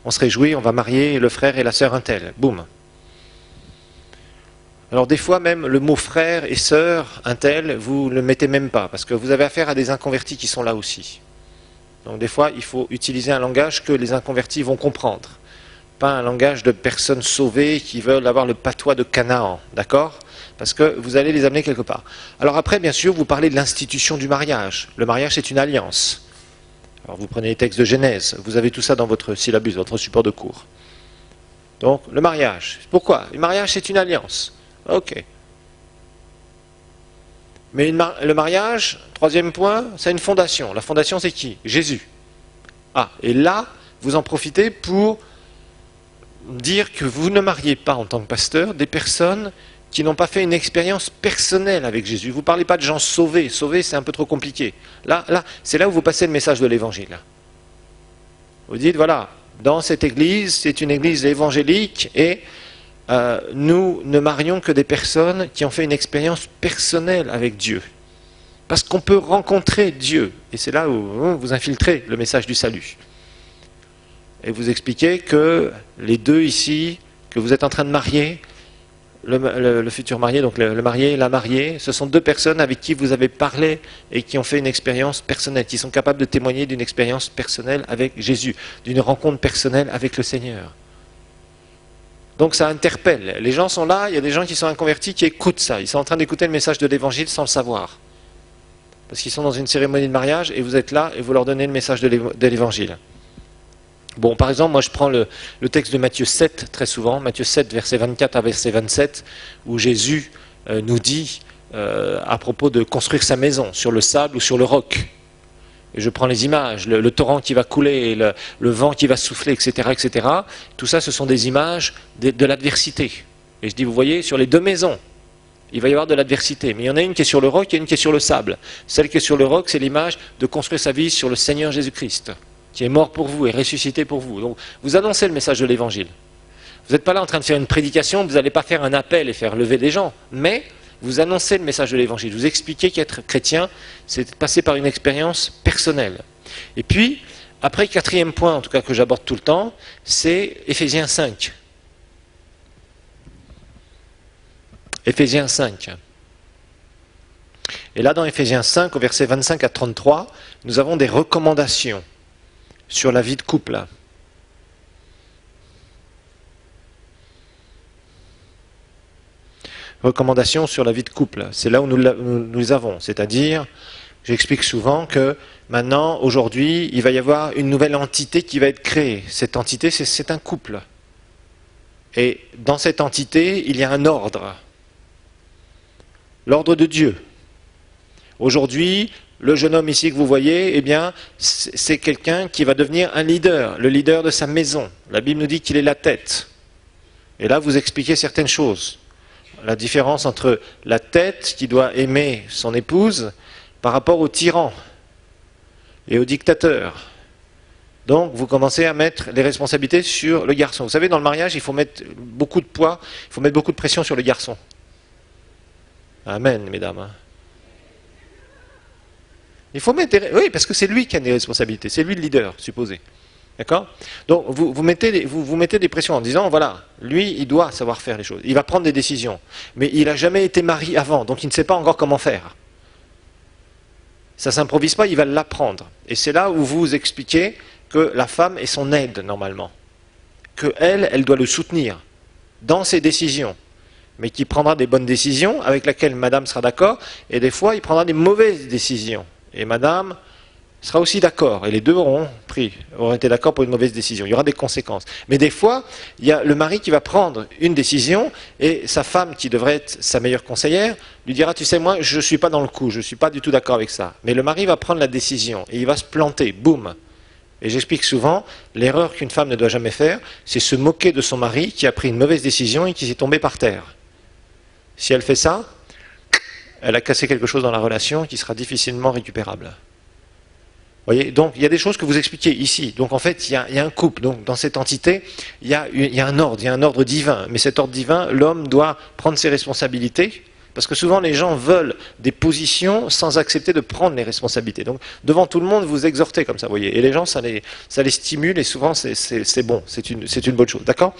on se réjouit, on va marier le frère et la sœur un tel. Boum. Alors des fois même, le mot frère et sœur un tel, vous ne le mettez même pas, parce que vous avez affaire à des inconvertis qui sont là aussi. Donc des fois, il faut utiliser un langage que les inconvertis vont comprendre. Pas un langage de personnes sauvées qui veulent avoir le patois de Canaan, d'accord ? Parce que vous allez les amener quelque part. Alors après, bien sûr, vous parlez de l'institution du mariage. Le mariage, c'est une alliance. Alors vous prenez les textes de Genèse, vous avez tout ça dans votre syllabus, votre support de cours. Donc, le mariage. Pourquoi ? Le mariage, c'est une alliance. Ok. Mais le mariage, troisième point, c'est une fondation. La fondation, c'est qui ? Jésus. Ah, et là, vous en profitez pour dire que vous ne mariez pas en tant que pasteur des personnes qui n'ont pas fait une expérience personnelle avec Jésus. Vous ne parlez pas de gens sauvés. Sauver, c'est un peu trop compliqué. Là, c'est là où vous passez le message de l'Évangile. Vous dites, voilà, dans cette église, c'est une église évangélique et nous ne marions que des personnes qui ont fait une expérience personnelle avec Dieu. Parce qu'on peut rencontrer Dieu. Et c'est là où vous infiltrez le message du salut. Et vous expliquez que les deux ici, que vous êtes en train de marier, le futur marié, donc le marié et la mariée, ce sont deux personnes avec qui vous avez parlé et qui ont fait une expérience personnelle, qui sont capables de témoigner d'une expérience personnelle avec Jésus, d'une rencontre personnelle avec le Seigneur. Donc ça interpelle. Les gens sont là, il y a des gens qui sont inconvertis qui écoutent ça. Ils sont en train d'écouter le message de l'Évangile sans le savoir. Parce qu'ils sont dans une cérémonie de mariage et vous êtes là et vous leur donnez le message de l'Évangile. Bon, par exemple, moi je prends le texte de Matthieu 7 très souvent, Matthieu 7, verset 24 à verset 27, où Jésus nous dit à propos de construire sa maison sur le sable ou sur le roc. Et je prends les images, le torrent qui va couler, et le vent qui va souffler, etc., etc. Tout ça, ce sont des images de l'adversité. Et je dis, vous voyez, sur les deux maisons, il va y avoir de l'adversité. Mais il y en a une qui est sur le roc et une qui est sur le sable. Celle qui est sur le roc, c'est l'image de construire sa vie sur le Seigneur Jésus-Christ, qui est mort pour vous et ressuscité pour vous. Donc, vous annoncez le message de l'Évangile. Vous n'êtes pas là en train de faire une prédication, vous n'allez pas faire un appel et faire lever des gens, mais vous annoncez le message de l'Évangile. Vous expliquez qu'être chrétien, c'est passer par une expérience personnelle. Et puis, après, quatrième point, en tout cas que j'aborde tout le temps, c'est Éphésiens 5. Éphésiens 5. Et là, dans Éphésiens 5, au verset 25 à 33, nous avons des recommandations sur la vie de couple. Recommandations sur la vie de couple. C'est là où nous avons. C'est-à-dire, j'explique souvent que maintenant, aujourd'hui, il va y avoir une nouvelle entité qui va être créée. Cette entité, c'est un couple. Et dans cette entité, il y a un ordre. L'ordre de Dieu. Aujourd'hui, le jeune homme ici que vous voyez, eh bien, c'est quelqu'un qui va devenir un leader, le leader de sa maison. La Bible nous dit qu'il est la tête. Et là, vous expliquez certaines choses. La différence entre la tête qui doit aimer son épouse par rapport au tyran et au dictateur. Donc, vous commencez à mettre les responsabilités sur le garçon. Vous savez, dans le mariage, il faut mettre beaucoup de poids, il faut mettre beaucoup de pression sur le garçon. Amen, mesdames. Il faut mettre oui, parce que c'est lui qui a des responsabilités, c'est lui le leader, supposé. D'accord? Donc vous mettez des pressions en disant, voilà, lui, il doit savoir faire les choses. Il va prendre des décisions. Mais il n'a jamais été marié avant, donc il ne sait pas encore comment faire. Ça ne s'improvise pas, il va l'apprendre. Et c'est là où vous expliquez que la femme est son aide, normalement. Elle doit le soutenir dans ses décisions. Mais qu'il prendra des bonnes décisions avec lesquelles madame sera d'accord, et des fois, il prendra des mauvaises décisions. Et madame sera aussi d'accord, et les deux auront été d'accord pour une mauvaise décision. Il y aura des conséquences. Mais des fois, il y a le mari qui va prendre une décision, et sa femme, qui devrait être sa meilleure conseillère, lui dira, tu sais, moi, je ne suis pas dans le coup, je ne suis pas du tout d'accord avec ça. Mais le mari va prendre la décision, et il va se planter, boum. Et j'explique souvent, l'erreur qu'une femme ne doit jamais faire, c'est se moquer de son mari qui a pris une mauvaise décision et qui s'est tombé par terre. Si elle fait ça, elle a cassé quelque chose dans la relation qui sera difficilement récupérable. Vous voyez, donc il y a des choses que vous expliquez ici. Donc en fait, il y a un couple. Donc dans cette entité, il y a un ordre divin. Mais cet ordre divin, l'homme doit prendre ses responsabilités. Parce que souvent les gens veulent des positions sans accepter de prendre les responsabilités. Donc devant tout le monde, vous exhortez comme ça, vous voyez. Et les gens, ça les stimule et souvent c'est bon, c'est une bonne chose, d'accord?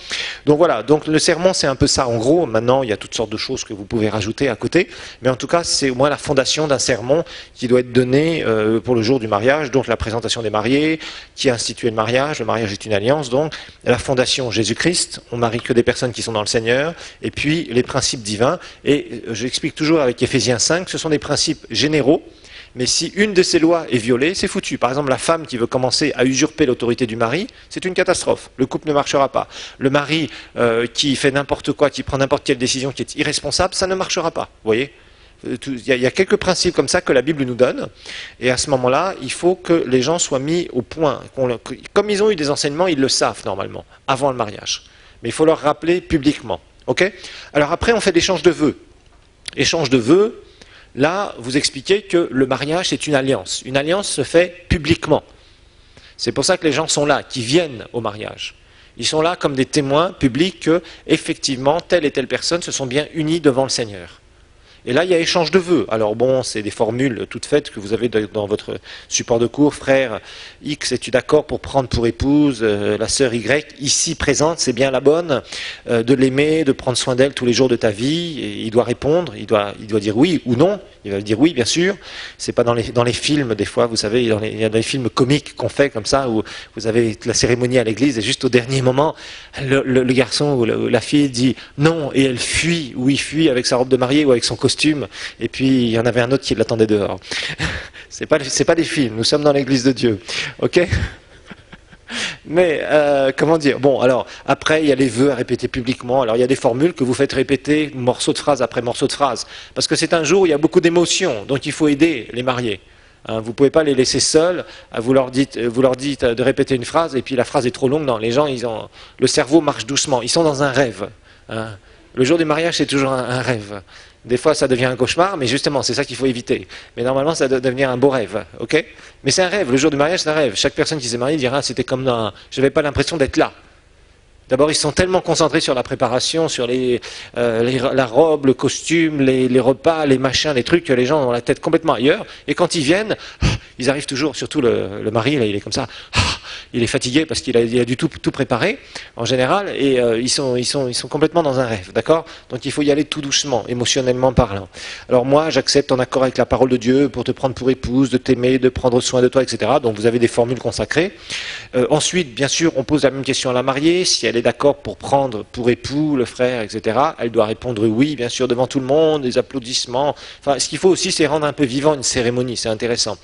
Donc voilà, donc le sermon c'est un peu ça en gros. Maintenant, il y a toutes sortes de choses que vous pouvez rajouter à côté. Mais en tout cas, c'est au moins la fondation d'un sermon qui doit être donné pour le jour du mariage. Donc la présentation des mariés, qui a institué le mariage est une alliance. Donc la fondation Jésus-Christ, on marie que des personnes qui sont dans le Seigneur. Et puis les principes divins. Et j'explique toujours avec Éphésiens 5, ce sont des principes généraux, mais si une de ces lois est violée, c'est foutu. Par exemple, la femme qui veut commencer à usurper l'autorité du mari, c'est une catastrophe. Le couple ne marchera pas. Le mari qui fait n'importe quoi, qui prend n'importe quelle décision qui est irresponsable, ça ne marchera pas. Vous voyez ? Il y a quelques principes comme ça que la Bible nous donne, et à ce moment-là, il faut que les gens soient mis au point. Comme ils ont eu des enseignements, ils le savent normalement, avant le mariage. Mais il faut leur rappeler publiquement. Ok? Alors après, on fait l'échange de vœux. Échange de vœux, là, vous expliquez que le mariage, c'est une alliance. Une alliance se fait publiquement. C'est pour ça que les gens sont là, qui viennent au mariage. Ils sont là comme des témoins publics que, effectivement, telle et telle personne se sont bien unis devant le Seigneur. Et là, il y a échange de vœux. Alors bon, c'est des formules toutes faites que vous avez dans votre support de cours. Frère X, es-tu d'accord pour prendre pour épouse la sœur Y, ici présente, c'est bien la bonne, de l'aimer, de prendre soin d'elle tous les jours de ta vie. Et il doit répondre, il doit dire oui ou non. Il va dire oui, bien sûr. C'est pas dans les films, des fois, vous savez, il y a des films comiques qu'on fait comme ça, où vous avez la cérémonie à l'église, et juste au dernier moment, le garçon ou la fille dit non, et elle fuit, ou il fuit avec sa robe de mariée ou avec son costume, et puis il y en avait un autre qui l'attendait dehors. C'est pas des films, nous sommes dans l'église de Dieu. Ok? Mais, comment dire, bon, alors, après, il y a les vœux à répéter publiquement. Alors, il y a des formules que vous faites répéter morceau de phrase après morceau de phrase. Parce que c'est un jour où il y a beaucoup d'émotions, donc il faut aider les mariés. Hein, vous ne pouvez pas les laisser seuls, vous leur dites de répéter une phrase, et puis la phrase est trop longue. Non, les gens, le cerveau marche doucement, ils sont dans un rêve. Hein. Le jour du mariage, c'est toujours un rêve. Des fois, ça devient un cauchemar, mais justement, c'est ça qu'il faut éviter. Mais normalement, ça doit devenir un beau rêve, ok? Mais c'est un rêve, le jour du mariage, c'est un rêve. Chaque personne qui s'est mariée dira, c'était comme je n'avais pas l'impression d'être là. D'abord, ils sont tellement concentrés sur la préparation, sur la robe, le costume, les repas, les machins, les trucs, que les gens ont la tête complètement ailleurs. Et quand ils viennent, ils arrivent toujours, surtout le mari, là, il est comme ça. Il est fatigué parce qu'il a dû tout préparer, en général, et ils sont complètement dans un rêve, d'accord? Donc il faut y aller tout doucement, émotionnellement parlant. Alors moi, j'accepte en accord avec la parole de Dieu pour te prendre pour épouse, de t'aimer, de prendre soin de toi, etc. Donc vous avez des formules consacrées. Ensuite, bien sûr, on pose la même question à la mariée, si elle est d'accord pour prendre pour époux le frère, etc. Elle doit répondre oui, bien sûr, devant tout le monde, des applaudissements. Enfin, ce qu'il faut aussi, c'est rendre un peu vivant une cérémonie, c'est intéressant.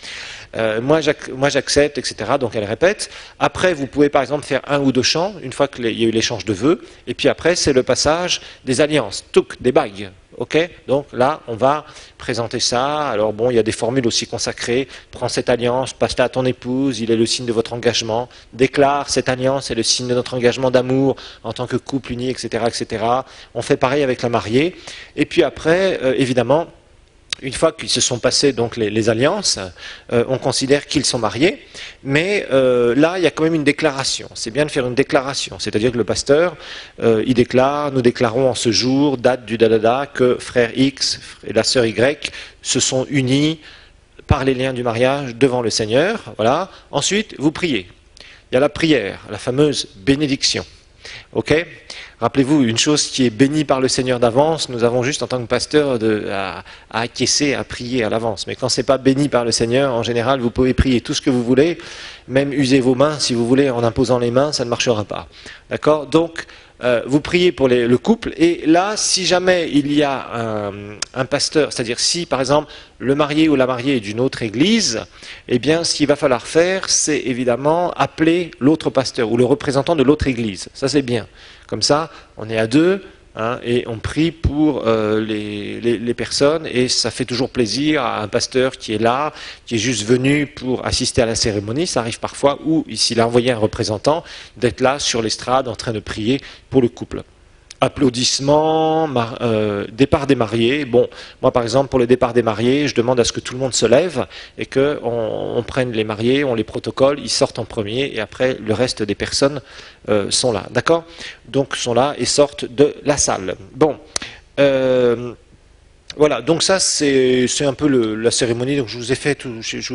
Moi j'accepte, etc. Donc elle répète. Après, vous pouvez par exemple faire 1 ou 2 chants, une fois qu'il y a eu l'échange de vœux. Et puis après, c'est le passage des alliances, des bagues. Ok? Donc là, on va présenter ça. Alors bon, il y a des formules aussi consacrées. Prends cette alliance, passe-la à ton épouse, il est le signe de votre engagement. Déclare cette alliance, est le signe de notre engagement d'amour en tant que couple uni, etc., etc. On fait pareil avec la mariée. Et puis après, évidemment, une fois qu'ils se sont passés donc les alliances, on considère qu'ils sont mariés, mais là il y a quand même une déclaration. C'est bien de faire une déclaration, c'est-à-dire que le pasteur, il déclare, nous déclarons en ce jour, date du dadada, que frère X et la sœur Y se sont unis par les liens du mariage devant le Seigneur. Voilà. Ensuite, vous priez. Il y a la prière, la fameuse bénédiction. Ok? Rappelez-vous, une chose qui est bénie par le Seigneur d'avance, nous avons juste en tant que pasteur à acquiescer, à prier à l'avance. Mais quand ce n'est pas béni par le Seigneur, en général, vous pouvez prier tout ce que vous voulez, même user vos mains, si vous voulez, en imposant les mains, ça ne marchera pas. D'accord? Donc, vous priez pour le couple, et là, si jamais il y a un pasteur, c'est-à-dire si, par exemple, le marié ou la mariée est d'une autre église, eh bien, ce qu'il va falloir faire, c'est évidemment appeler l'autre pasteur ou le représentant de l'autre église. Ça, c'est bien. Comme ça, on est à 2, hein, et on prie pour les personnes, et ça fait toujours plaisir à un pasteur qui est là, qui est juste venu pour assister à la cérémonie. Ça arrive parfois, ou s'il a envoyé un représentant, d'être là sur l'estrade en train de prier pour le couple. Applaudissements, départ des mariés. Bon, moi par exemple, pour le départ des mariés, je demande à ce que tout le monde se lève et qu'on prenne les mariés, on les protocole, ils sortent en premier, et après le reste des personnes sont là, d'accord? Donc sont là et sortent de la salle. Bon, voilà, donc ça c'est un peu la cérémonie. Donc je vous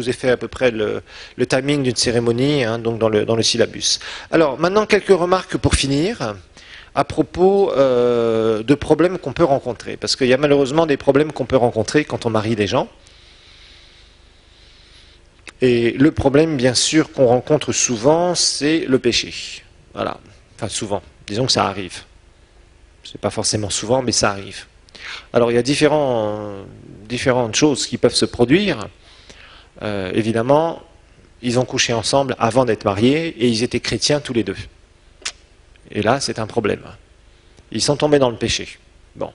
ai fait à peu près le timing d'une cérémonie, hein, donc dans le syllabus. Alors maintenant quelques remarques pour finir à propos de problèmes qu'on peut rencontrer. Parce qu'il y a malheureusement des problèmes qu'on peut rencontrer quand on marie des gens. Et le problème, bien sûr, qu'on rencontre souvent, c'est le péché. Voilà. Enfin, souvent. Disons que ça arrive. C'est pas forcément souvent, mais ça arrive. Alors, il y a différentes choses qui peuvent se produire. Évidemment, ils ont couché ensemble avant d'être mariés, et ils étaient chrétiens tous les deux. Et là, c'est un problème. Ils sont tombés dans le péché. Bon.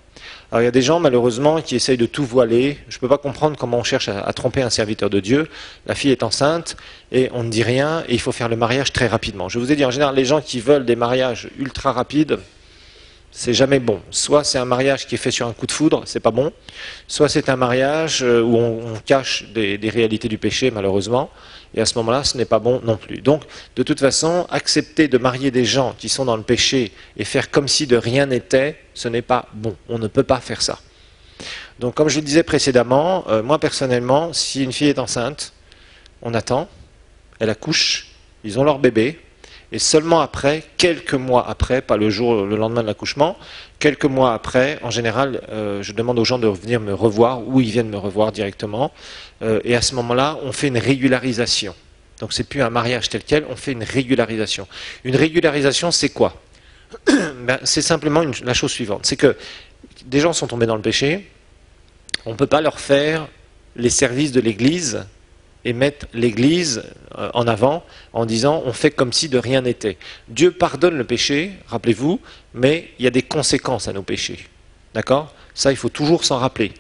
Alors, il y a des gens, malheureusement, qui essayent de tout voiler. Je ne peux pas comprendre comment on cherche à tromper un serviteur de Dieu. La fille est enceinte, et on ne dit rien, et il faut faire le mariage très rapidement. Je vous ai dit, en général, les gens qui veulent des mariages ultra rapides, C'est jamais bon. Soit c'est un mariage qui est fait sur un coup de foudre, c'est pas bon. Soit c'est un mariage où on cache des réalités du péché, malheureusement. Et à ce moment-là, ce n'est pas bon non plus. Donc, de toute façon, accepter de marier des gens qui sont dans le péché et faire comme si de rien n'était, ce n'est pas bon. On ne peut pas faire ça. Donc, comme je le disais précédemment, moi personnellement, si une fille est enceinte, on attend, elle accouche, ils ont leur bébé, et seulement après, quelques mois après, pas le lendemain de l'accouchement, quelques mois après, en général, je demande aux gens de venir me revoir, ou ils viennent me revoir directement, et à ce moment-là, on fait une régularisation. Donc c'est plus un mariage tel quel, on fait une régularisation. Une régularisation, c'est quoi? C'est simplement la chose suivante, c'est que des gens sont tombés dans le péché, on ne peut pas leur faire les services de l'Église et mettre l'Église en avant en disant on fait comme si de rien n'était. Dieu pardonne le péché, rappelez-vous, mais il y a des conséquences à nos péchés. D'accord? Ça, il faut toujours s'en rappeler.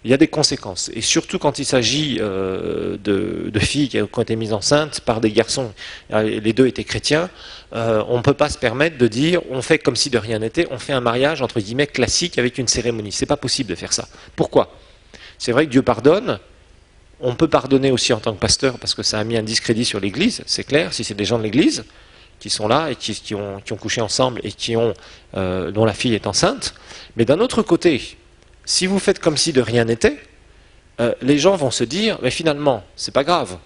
Il y a des conséquences. Et surtout quand il s'agit de filles qui ont été mises enceintes par des garçons, les deux étaient chrétiens, on ne peut pas se permettre de dire on fait comme si de rien n'était, on fait un mariage entre guillemets classique avec une cérémonie. C'est pas possible de faire ça. Pourquoi? C'est vrai que Dieu pardonne. On peut pardonner aussi en tant que pasteur parce que ça a mis un discrédit sur l'Église, c'est clair, si c'est des gens de l'Église qui sont là et qui ont couché ensemble et dont la fille est enceinte. Mais d'un autre côté, si vous faites comme si de rien n'était, les gens vont se dire, mais finalement, c'est pas grave.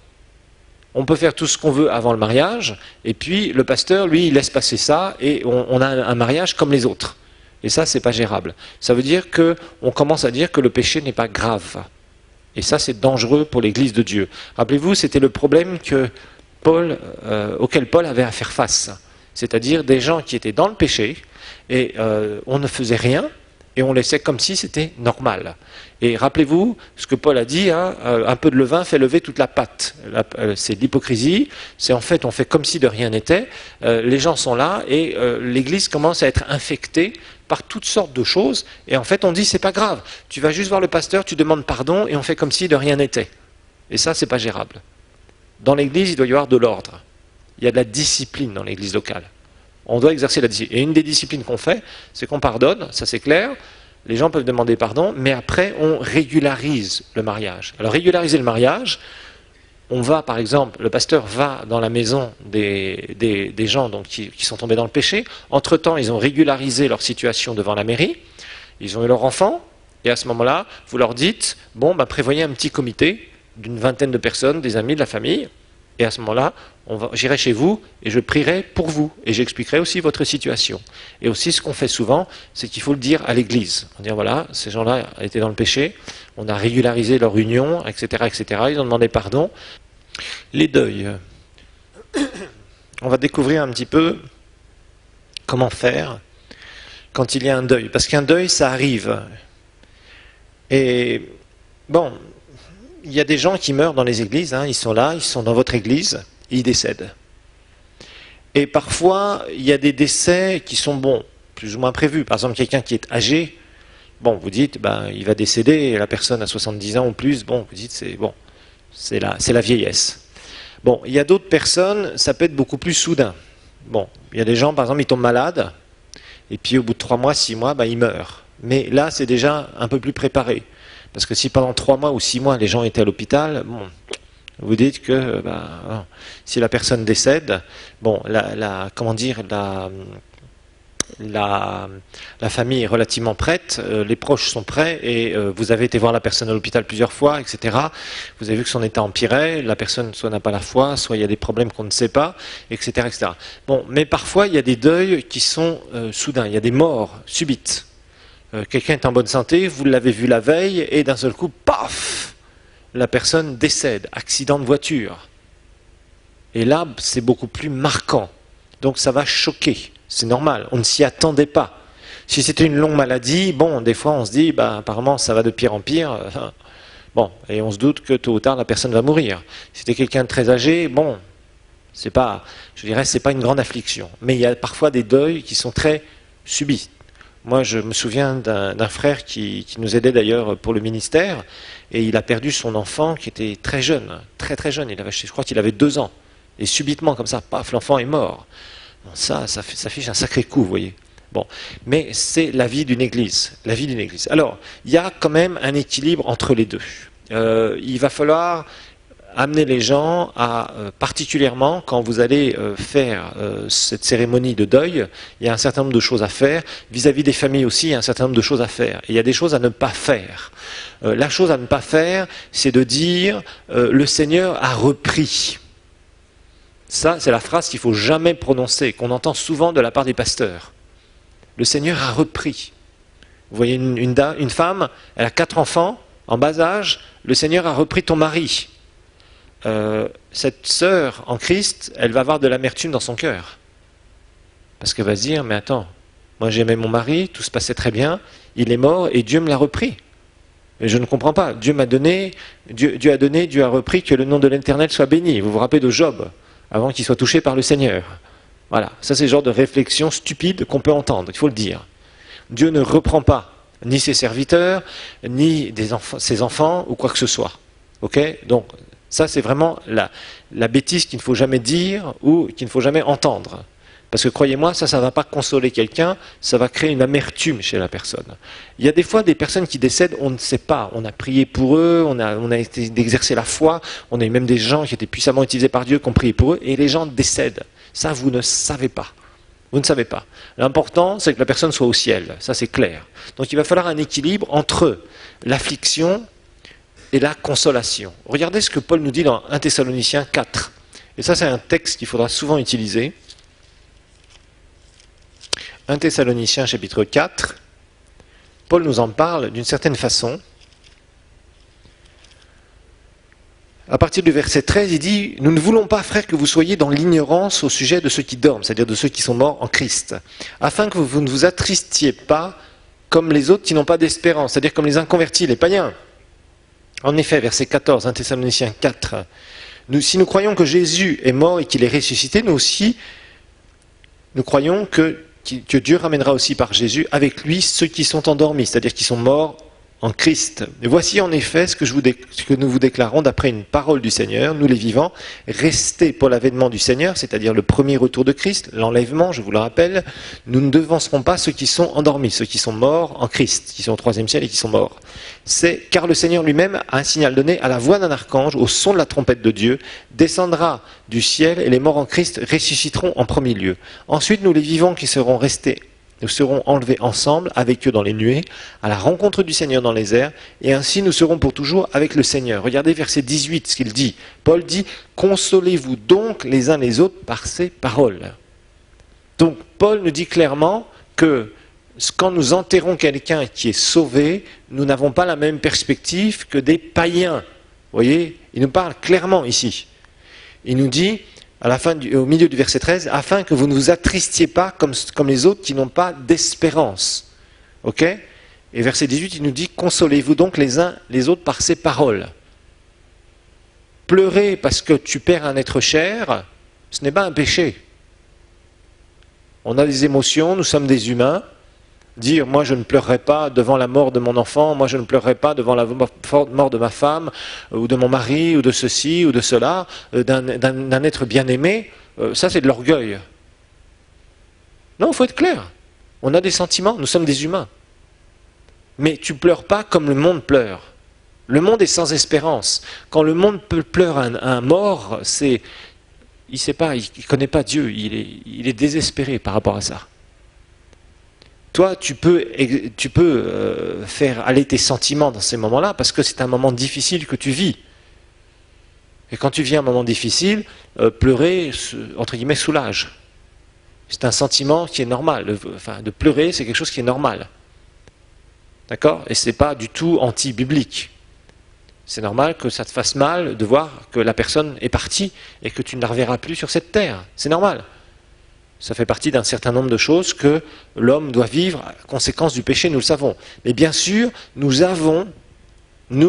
On peut faire tout ce qu'on veut avant le mariage, et puis le pasteur, lui, il laisse passer ça, et on a un mariage comme les autres. Et ça, c'est pas gérable. Ça veut dire qu'on commence à dire que le péché n'est pas grave. Et ça, c'est dangereux pour l'Église de Dieu. Rappelez-vous, c'était le problème auquel Paul avait à faire face. C'est-à-dire des gens qui étaient dans le péché, et on ne faisait rien, et on laissait comme si c'était normal. Et rappelez-vous ce que Paul a dit, un peu de levain fait lever toute la pâte. C'est de l'hypocrisie, c'est en fait, on fait comme si de rien n'était, les gens sont là, et l'Église commence à être infectée par toutes sortes de choses, et en fait on dit c'est pas grave, tu vas juste voir le pasteur, tu demandes pardon, et on fait comme si de rien n'était. Et ça, c'est pas gérable. Dans l'Église, il doit y avoir de l'ordre. Il y a de la discipline dans l'Église locale. On doit exercer la discipline. Et une des disciplines qu'on fait, c'est qu'on pardonne, ça c'est clair, les gens peuvent demander pardon, mais après on régularise le mariage. Alors régulariser le mariage, on va, par exemple, le pasteur va dans la maison des gens donc, qui sont tombés dans le péché. Entre-temps, ils ont régularisé leur situation devant la mairie. Ils ont eu leur enfant. Et à ce moment-là, vous leur dites, bon, prévoyez un petit comité d'une vingtaine de personnes, des amis, de la famille. Et à ce moment-là, j'irai chez vous et je prierai pour vous. Et j'expliquerai aussi votre situation. Et aussi, ce qu'on fait souvent, c'est qu'il faut le dire à l'Église. On dit, voilà, ces gens-là étaient dans le péché. On a régularisé leur union, etc., etc. Ils ont demandé pardon. Les deuils. On va découvrir un petit peu comment faire quand il y a un deuil. Parce qu'un deuil, ça arrive. Et bon, il y a des gens qui meurent dans les églises, ils sont là, ils sont dans votre église, et ils décèdent. Et parfois, il y a des décès qui sont bons, plus ou moins prévus. Par exemple, quelqu'un qui est âgé, bon, vous dites, il va décéder, et la personne a 70 ans ou plus, bon, vous dites, c'est la vieillesse. Bon, il y a d'autres personnes, ça peut être beaucoup plus soudain. Bon, il y a des gens, par exemple, ils tombent malades, et puis au bout de 3 mois, 6 mois, ils meurent. Mais là, c'est déjà un peu plus préparé. Parce que si pendant 3 mois ou 6 mois, les gens étaient à l'hôpital, bon, vous dites que si la personne décède, bon, la famille est relativement prête, les proches sont prêts, et vous avez été voir la personne à l'hôpital plusieurs fois, etc. Vous avez vu que son état empirait, la personne soit n'a pas la foi, soit il y a des problèmes qu'on ne sait pas, etc., etc. Bon, mais parfois, il y a des deuils qui sont soudains, il y a des morts subites. Quelqu'un est en bonne santé, vous l'avez vu la veille, et d'un seul coup, paf, la personne décède, accident de voiture. Et là, c'est beaucoup plus marquant. Donc ça va choquer, c'est normal, on ne s'y attendait pas. Si c'était une longue maladie, bon, des fois on se dit, apparemment ça va de pire en pire, bon, et on se doute que tôt ou tard la personne va mourir. Si c'était quelqu'un de très âgé, bon, c'est pas une grande affliction. Mais il y a parfois des deuils qui sont très subits. Moi, je me souviens d'un frère qui nous aidait d'ailleurs pour le ministère, et il a perdu son enfant qui était très jeune, très très jeune, je crois qu'il avait 2 ans. Et subitement, comme ça, paf, l'enfant est mort. Bon, ça fiche un sacré coup, vous voyez. Bon, mais c'est la vie d'une église, la vie d'une église. Alors, il y a quand même un équilibre entre les deux. Il va falloir amener les gens à, particulièrement quand vous allez faire cette cérémonie de deuil, il y a un certain nombre de choses à faire. Vis-à-vis des familles aussi, il y a un certain nombre de choses à faire. Et il y a des choses à ne pas faire. La chose à ne pas faire, c'est de dire le Seigneur a repris. Ça, c'est la phrase qu'il ne faut jamais prononcer, qu'on entend souvent de la part des pasteurs. Le Seigneur a repris. Vous voyez une femme, elle a 4 enfants, en bas âge, le Seigneur a repris ton mari. Cette sœur en Christ, elle va avoir de l'amertume dans son cœur. Parce qu'elle va se dire, mais attends, moi j'aimais mon mari, tout se passait très bien, il est mort et Dieu me l'a repris. Et je ne comprends pas, Dieu m'a donné, Dieu a donné, Dieu a repris, que le nom de l'Éternel soit béni. Vous vous rappelez de Job, avant qu'il soit touché par le Seigneur. Voilà, ça c'est le genre de réflexion stupide qu'on peut entendre, il faut le dire. Dieu ne reprend pas ni ses serviteurs, ni ses enfants, ou quoi que ce soit. Ok ? Donc, ça, c'est vraiment la bêtise qu'il ne faut jamais dire ou qu'il ne faut jamais entendre. Parce que croyez-moi, ça ne va pas consoler quelqu'un, ça va créer une amertume chez la personne. Il y a des fois des personnes qui décèdent, on ne sait pas. On a prié pour eux, on a été d'exercer la foi, on a eu même des gens qui étaient puissamment utilisés par Dieu, qui ont prié pour eux, et les gens décèdent. Ça, vous ne savez pas. Vous ne savez pas. L'important, c'est que la personne soit au ciel. Ça, c'est clair. Donc, il va falloir un équilibre entre l'affliction et la consolation. Regardez ce que Paul nous dit dans 1 Thessaloniciens 4. Et ça, c'est un texte qu'il faudra souvent utiliser. 1 Thessaloniciens chapitre 4. Paul nous en parle d'une certaine façon. À partir du verset 13, il dit « Nous ne voulons pas, frères, que vous soyez dans l'ignorance au sujet de ceux qui dorment, c'est-à-dire de ceux qui sont morts en Christ, afin que vous ne vous attristiez pas comme les autres qui n'ont pas d'espérance, c'est-à-dire comme les inconvertis, les païens. » En effet, verset 14, 1 Thessaloniciens 4, si nous croyons que Jésus est mort et qu'il est ressuscité, nous aussi, nous croyons que Dieu ramènera aussi par Jésus avec lui ceux qui sont endormis, c'est-à-dire qui sont morts en Christ. Et voici en effet ce que nous vous déclarons d'après une parole du Seigneur, nous les vivants, restez pour l'avènement du Seigneur, c'est-à-dire le premier retour de Christ, l'enlèvement, je vous le rappelle, nous ne devancerons pas ceux qui sont endormis, ceux qui sont morts en Christ, qui sont au troisième ciel et qui sont morts. C'est car le Seigneur lui-même a un signal donné à la voix d'un archange, au son de la trompette de Dieu, descendra du ciel et les morts en Christ ressusciteront en premier lieu. Ensuite, nous les vivants qui serons restés, nous serons enlevés ensemble avec eux dans les nuées, à la rencontre du Seigneur dans les airs, et ainsi nous serons pour toujours avec le Seigneur. Regardez verset 18, ce qu'il dit. Paul dit, « Consolez-vous donc les uns les autres par ces paroles. » Donc Paul nous dit clairement que quand nous enterrons quelqu'un qui est sauvé, nous n'avons pas la même perspective que des païens. Vous voyez, il nous parle clairement ici. Il nous dit, au milieu du verset 13, afin que vous ne vous attristiez pas comme les autres qui n'ont pas d'espérance. Ok ? Et verset 18, il nous dit, consolez-vous donc les uns les autres par ces paroles. Pleurer parce que tu perds un être cher, ce n'est pas un péché. On a des émotions, nous sommes des humains. Dire, moi je ne pleurerai pas devant la mort de mon enfant, moi je ne pleurerai pas devant la mort de ma femme, ou de mon mari, ou de ceci, ou de cela, d'un être bien-aimé, ça c'est de l'orgueil. Non, il faut être clair. On a des sentiments, nous sommes des humains. Mais tu pleures pas comme le monde pleure. Le monde est sans espérance. Quand le monde pleure un mort, il ne sait pas, il ne connaît pas Dieu, il est désespéré par rapport à ça. Toi, tu peux faire aller tes sentiments dans ces moments-là parce que c'est un moment difficile que tu vis. Et quand tu vis un moment difficile, pleurer, entre guillemets, soulage. C'est un sentiment qui est normal. De pleurer, c'est quelque chose qui est normal. D'accord ? Et ce n'est pas du tout anti-biblique. C'est normal que ça te fasse mal de voir que la personne est partie et que tu ne la reverras plus sur cette terre. C'est normal. Ça fait partie d'un certain nombre de choses que l'homme doit vivre à conséquence du péché, nous le savons. Mais bien sûr, nous avons,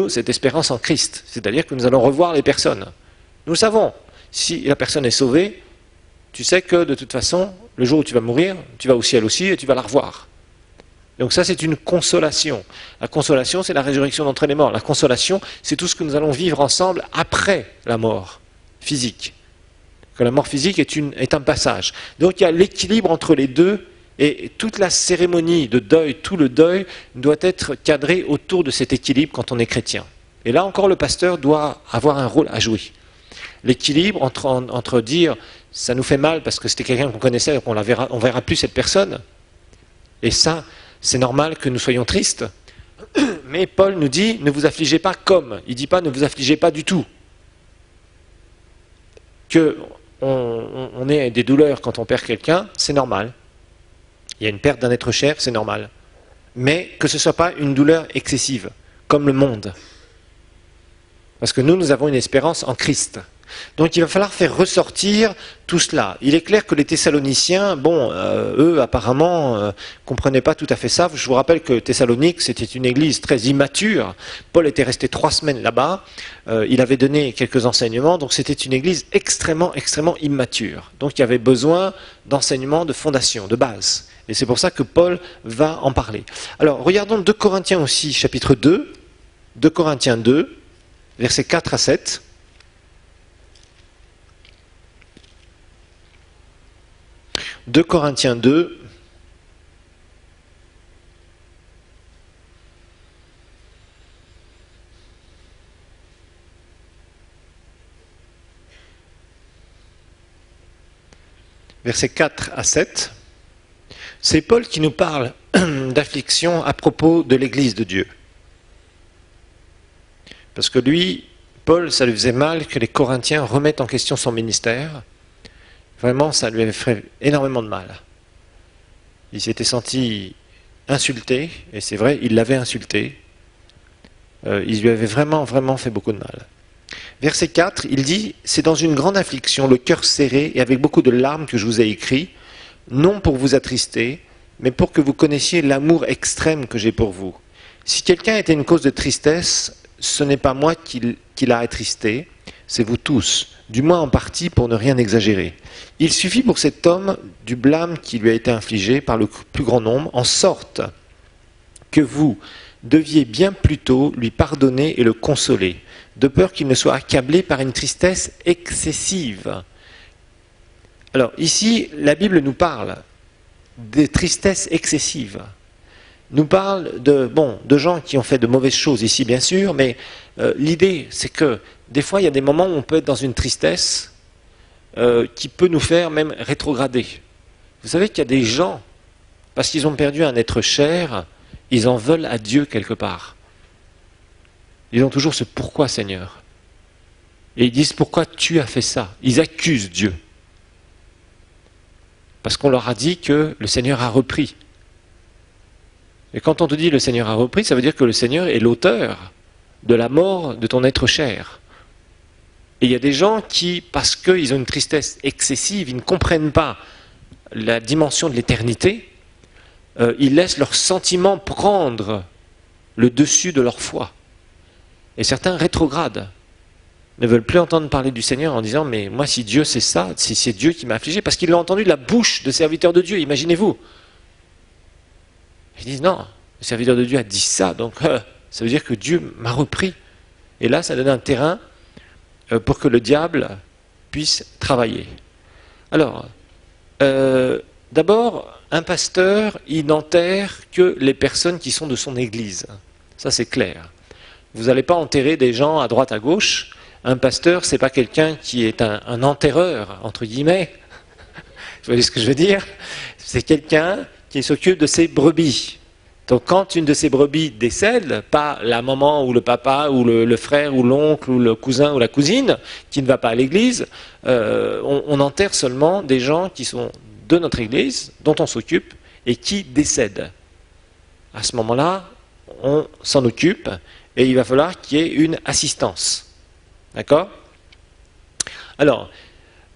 cette espérance en Christ. C'est-à-dire que nous allons revoir les personnes. Nous le savons. Si la personne est sauvée, tu sais que de toute façon, le jour où tu vas mourir, tu vas au ciel aussi et tu vas la revoir. Donc ça, c'est une consolation. La consolation, c'est la résurrection d'entre les morts. La consolation, c'est tout ce que nous allons vivre ensemble après la mort physique. Que la mort physique est un passage. Donc il y a l'équilibre entre les deux Et toute la cérémonie de deuil, tout le deuil doit être cadré autour de cet équilibre quand on est chrétien. Et là encore, le pasteur doit avoir un rôle à jouer. L'équilibre entre dire « ça nous fait mal parce que c'était quelqu'un qu'on connaissait et qu'on ne verra plus cette personne », et ça, c'est normal que nous soyons tristes. Mais Paul nous dit « ne vous affligez pas comme ». Il ne dit pas « ne vous affligez pas du tout ». On ait des douleurs quand on perd quelqu'un, c'est normal. Il y a une perte d'un être cher, c'est normal. Mais que ce ne soit pas une douleur excessive, comme le monde. Parce que nous avons une espérance en Christ. Donc il va falloir faire ressortir tout cela. Il est clair que les Thessaloniciens, eux apparemment ne comprenaient pas tout à fait ça. Je vous rappelle que Thessalonique, c'était une église très immature. Paul était resté 3 semaines là-bas. Il avait donné quelques enseignements. Donc c'était une église extrêmement, extrêmement immature. Donc il y avait besoin d'enseignements de fondation, de base. Et c'est pour ça que Paul va en parler. Alors regardons 2 Corinthiens aussi, chapitre 2. 2 Corinthiens 2, versets 4 à 7. « 2 Corinthiens 2, versets 4 à 7. C'est Paul qui nous parle d'affliction à propos de l'Église de Dieu. Parce que lui, Paul, ça lui faisait mal que les Corinthiens remettent en question son ministère. Vraiment, ça lui avait fait énormément de mal. Il s'était senti insulté, et c'est vrai, il l'avait insulté. Il lui avait vraiment, vraiment fait beaucoup de mal. Verset 4, il dit « C'est dans une grande affliction, le cœur serré et avec beaucoup de larmes que je vous ai écrit, non pour vous attrister, mais pour que vous connaissiez l'amour extrême que j'ai pour vous. Si quelqu'un était une cause de tristesse, ce n'est pas moi qui l'a attristé, c'est vous tous, du moins en partie pour ne rien exagérer. Il suffit pour cet homme du blâme qui lui a été infligé par le plus grand nombre, en sorte que vous deviez bien plutôt lui pardonner et le consoler, de peur qu'il ne soit accablé par une tristesse excessive. » Alors ici, la Bible nous parle des tristesses excessives. Nous parle de gens qui ont fait de mauvaises choses ici, bien sûr, mais l'idée, c'est que des fois, il y a des moments où on peut être dans une tristesse qui peut nous faire même rétrograder. Vous savez qu'il y a des gens, parce qu'ils ont perdu un être cher, ils en veulent à Dieu quelque part. Ils ont toujours ce « pourquoi, Seigneur ?» Et ils disent « pourquoi tu as fait ça ?» Ils accusent Dieu. Parce qu'on leur a dit que le Seigneur a repris. Et quand on te dit « le Seigneur a repris », ça veut dire que le Seigneur est l'auteur de la mort de ton être cher. Et il y a des gens qui, parce qu'ils ont une tristesse excessive, ils ne comprennent pas la dimension de l'éternité, ils laissent leurs sentiments prendre le dessus de leur foi. Et certains rétrogradent, ne veulent plus entendre parler du Seigneur en disant « mais moi si Dieu c'est ça, si c'est Dieu qui m'a affligé », parce qu'ils l'ont entendu de la bouche de serviteurs de Dieu, imaginez-vous. Ils disent « non, le serviteur de Dieu a dit ça, donc ça veut dire que Dieu m'a repris ». Et là, ça donne un terrain pour que le diable puisse travailler. Alors, d'abord, un pasteur, il n'enterre que les personnes qui sont de son église. Ça, c'est clair. Vous n'allez pas enterrer des gens à droite, à gauche. Un pasteur, c'est pas quelqu'un qui est un enterreur, entre guillemets. Vous voyez ce que je veux dire? C'est quelqu'un qui s'occupe de ses brebis. Donc quand une de ces brebis décède, pas la maman ou le papa ou le frère ou l'oncle ou le cousin ou la cousine qui ne va pas à l'église, on enterre seulement des gens qui sont de notre église, dont on s'occupe et qui décèdent. À ce moment-là, on s'en occupe et il va falloir qu'il y ait une assistance. D'accord? Alors,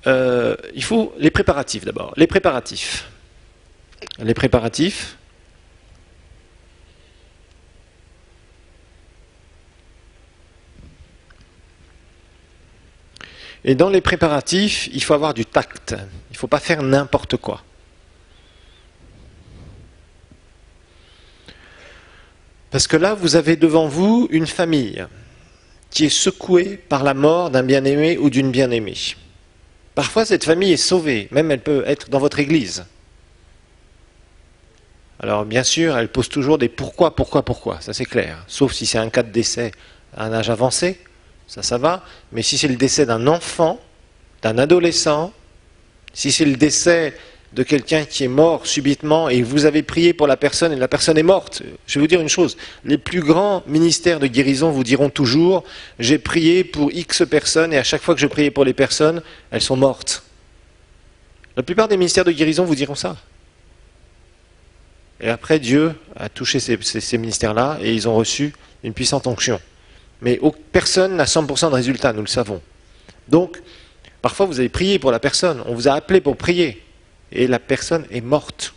il faut les préparatifs d'abord. Les préparatifs. Et dans les préparatifs, il faut avoir du tact. Il ne faut pas faire n'importe quoi. Parce que là, vous avez devant vous une famille qui est secouée par la mort d'un bien-aimé ou d'une bien-aimée. Parfois, cette famille est sauvée, même elle peut être dans votre église. Alors bien sûr, elle pose toujours des pourquoi, ça c'est clair. Sauf si c'est un cas de décès à un âge avancé, ça va. Mais si c'est le décès d'un enfant, d'un adolescent, si c'est le décès de quelqu'un qui est mort subitement et vous avez prié pour la personne et la personne est morte, je vais vous dire une chose, les plus grands ministères de guérison vous diront toujours « j'ai prié pour X personnes et à chaque fois que je priais pour les personnes, elles sont mortes ». La plupart des ministères de guérison vous diront ça. Et après, Dieu a touché ces ministères-là et ils ont reçu une puissante onction. Mais personne n'a 100% de résultats, nous le savons. Donc, parfois vous avez prié pour la personne, on vous a appelé pour prier, et la personne est morte.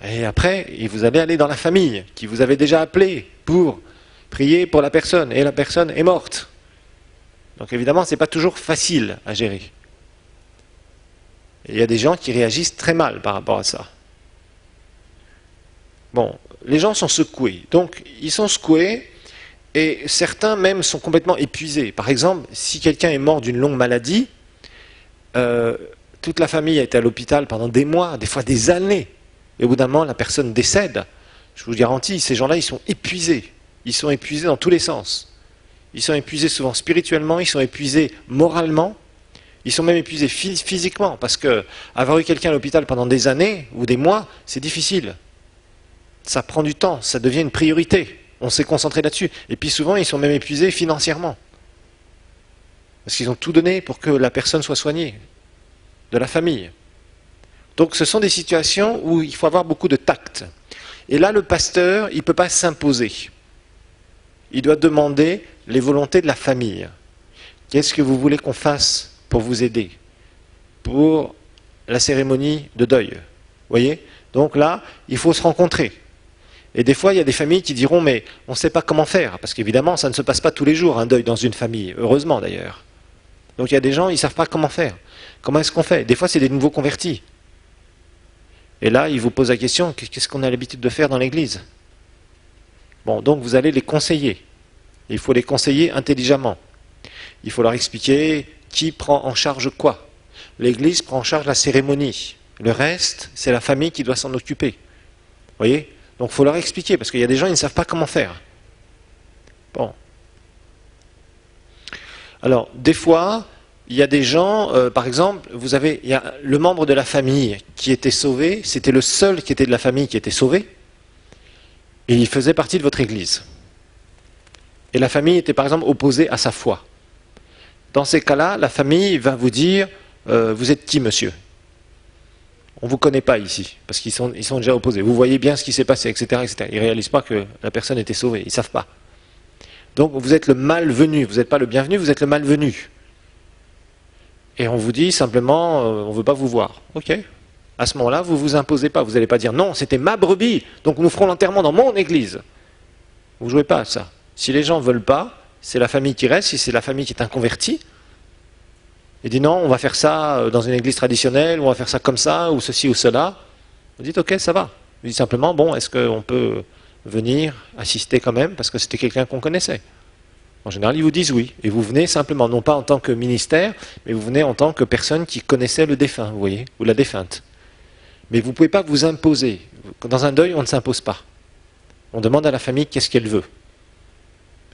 Et après, vous allez aller dans la famille, qui vous avait déjà appelé pour prier pour la personne, et la personne est morte. Donc évidemment, ce n'est pas toujours facile à gérer. Et il y a des gens qui réagissent très mal par rapport à ça. Bon, les gens sont secoués. Donc, ils sont secoués, et certains même sont complètement épuisés. Par exemple, si quelqu'un est mort d'une longue maladie, toute la famille a été à l'hôpital pendant des mois, des fois des années, et au bout d'un moment, la personne décède. Je vous garantis, ces gens-là, ils sont épuisés. Ils sont épuisés dans tous les sens. Ils sont épuisés souvent spirituellement, ils sont épuisés moralement, ils sont même épuisés physiquement, parce que avoir eu quelqu'un à l'hôpital pendant des années ou des mois, c'est difficile. Ça prend du temps, ça devient une priorité. On s'est concentré là-dessus. Et puis souvent, ils sont même épuisés financièrement. Parce qu'ils ont tout donné pour que la personne soit soignée, de la famille. Donc ce sont des situations où il faut avoir beaucoup de tact. Et là, le pasteur, il ne peut pas s'imposer. Il doit demander les volontés de la famille. Qu'est-ce que vous voulez qu'on fasse pour vous aider? Pour la cérémonie de deuil. Vous voyez? Donc là, il faut se rencontrer. Et des fois, il y a des familles qui diront, mais on ne sait pas comment faire. Parce qu'évidemment, ça ne se passe pas tous les jours, un deuil dans une famille. Heureusement d'ailleurs. Donc il y a des gens, ils ne savent pas comment faire. Comment est-ce qu'on fait? Des fois, c'est des nouveaux convertis. Et là, ils vous posent la question, qu'est-ce qu'on a l'habitude de faire dans l'église? Bon, donc vous allez les conseiller. Il faut les conseiller intelligemment. Il faut leur expliquer qui prend en charge quoi. L'église prend en charge la cérémonie. Le reste, c'est la famille qui doit s'en occuper. Vous voyez? Donc il faut leur expliquer, parce qu'il y a des gens, ils ne savent pas comment faire. Bon. Alors, des fois, il y a des gens, par exemple, il y a le membre de la famille qui était sauvé, c'était le seul qui était de la famille qui était sauvé, et il faisait partie de votre église. Et la famille était par exemple opposée à sa foi. Dans ces cas-là, la famille va vous dire, vous êtes qui, monsieur? On ne vous connaît pas ici, parce qu'ils sont déjà opposés. Vous voyez bien ce qui s'est passé, etc., etc. Ils ne réalisent pas que la personne était sauvée, ils ne savent pas. Donc vous êtes le malvenu, vous n'êtes pas le bienvenu, vous êtes le malvenu. Et on vous dit simplement, on ne veut pas vous voir. Ok. À ce moment-là, vous ne vous imposez pas, vous n'allez pas dire, non, c'était ma brebis, donc nous ferons l'enterrement dans mon église. Vous ne jouez pas à ça. Si les gens ne veulent pas, c'est la famille qui reste, si c'est la famille qui est inconvertie, et dit non, on va faire ça dans une église traditionnelle, ou on va faire ça comme ça, ou ceci ou cela. Vous dites ok, ça va. Vous dites simplement, bon, est-ce qu'on peut venir assister quand même, parce que c'était quelqu'un qu'on connaissait. En général, ils vous disent oui. Et vous venez simplement, non pas en tant que ministère, mais vous venez en tant que personne qui connaissait le défunt, vous voyez, ou la défunte. Mais vous ne pouvez pas vous imposer. Dans un deuil, on ne s'impose pas. On demande à la famille qu'est-ce qu'elle veut.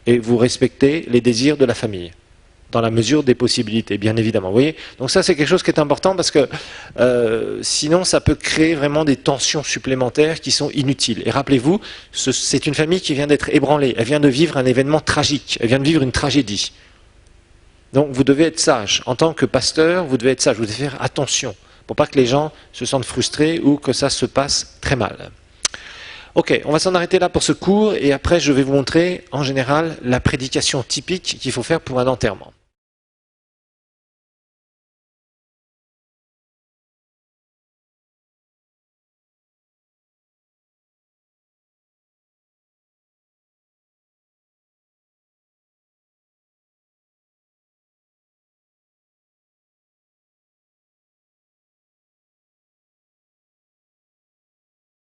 Et vous respectez les désirs de la famille, dans la mesure des possibilités, bien évidemment. Vous voyez? Donc ça, c'est quelque chose qui est important parce que sinon, ça peut créer vraiment des tensions supplémentaires qui sont inutiles. Et rappelez-vous, c'est une famille qui vient d'être ébranlée. Elle vient de vivre un événement tragique. Elle vient de vivre une tragédie. Donc vous devez être sage. En tant que pasteur, vous devez être sage. Vous devez faire attention pour pas que les gens se sentent frustrés ou que ça se passe très mal. Ok, on va s'en arrêter là pour ce cours et après je vais vous montrer en général la prédication typique qu'il faut faire pour un enterrement.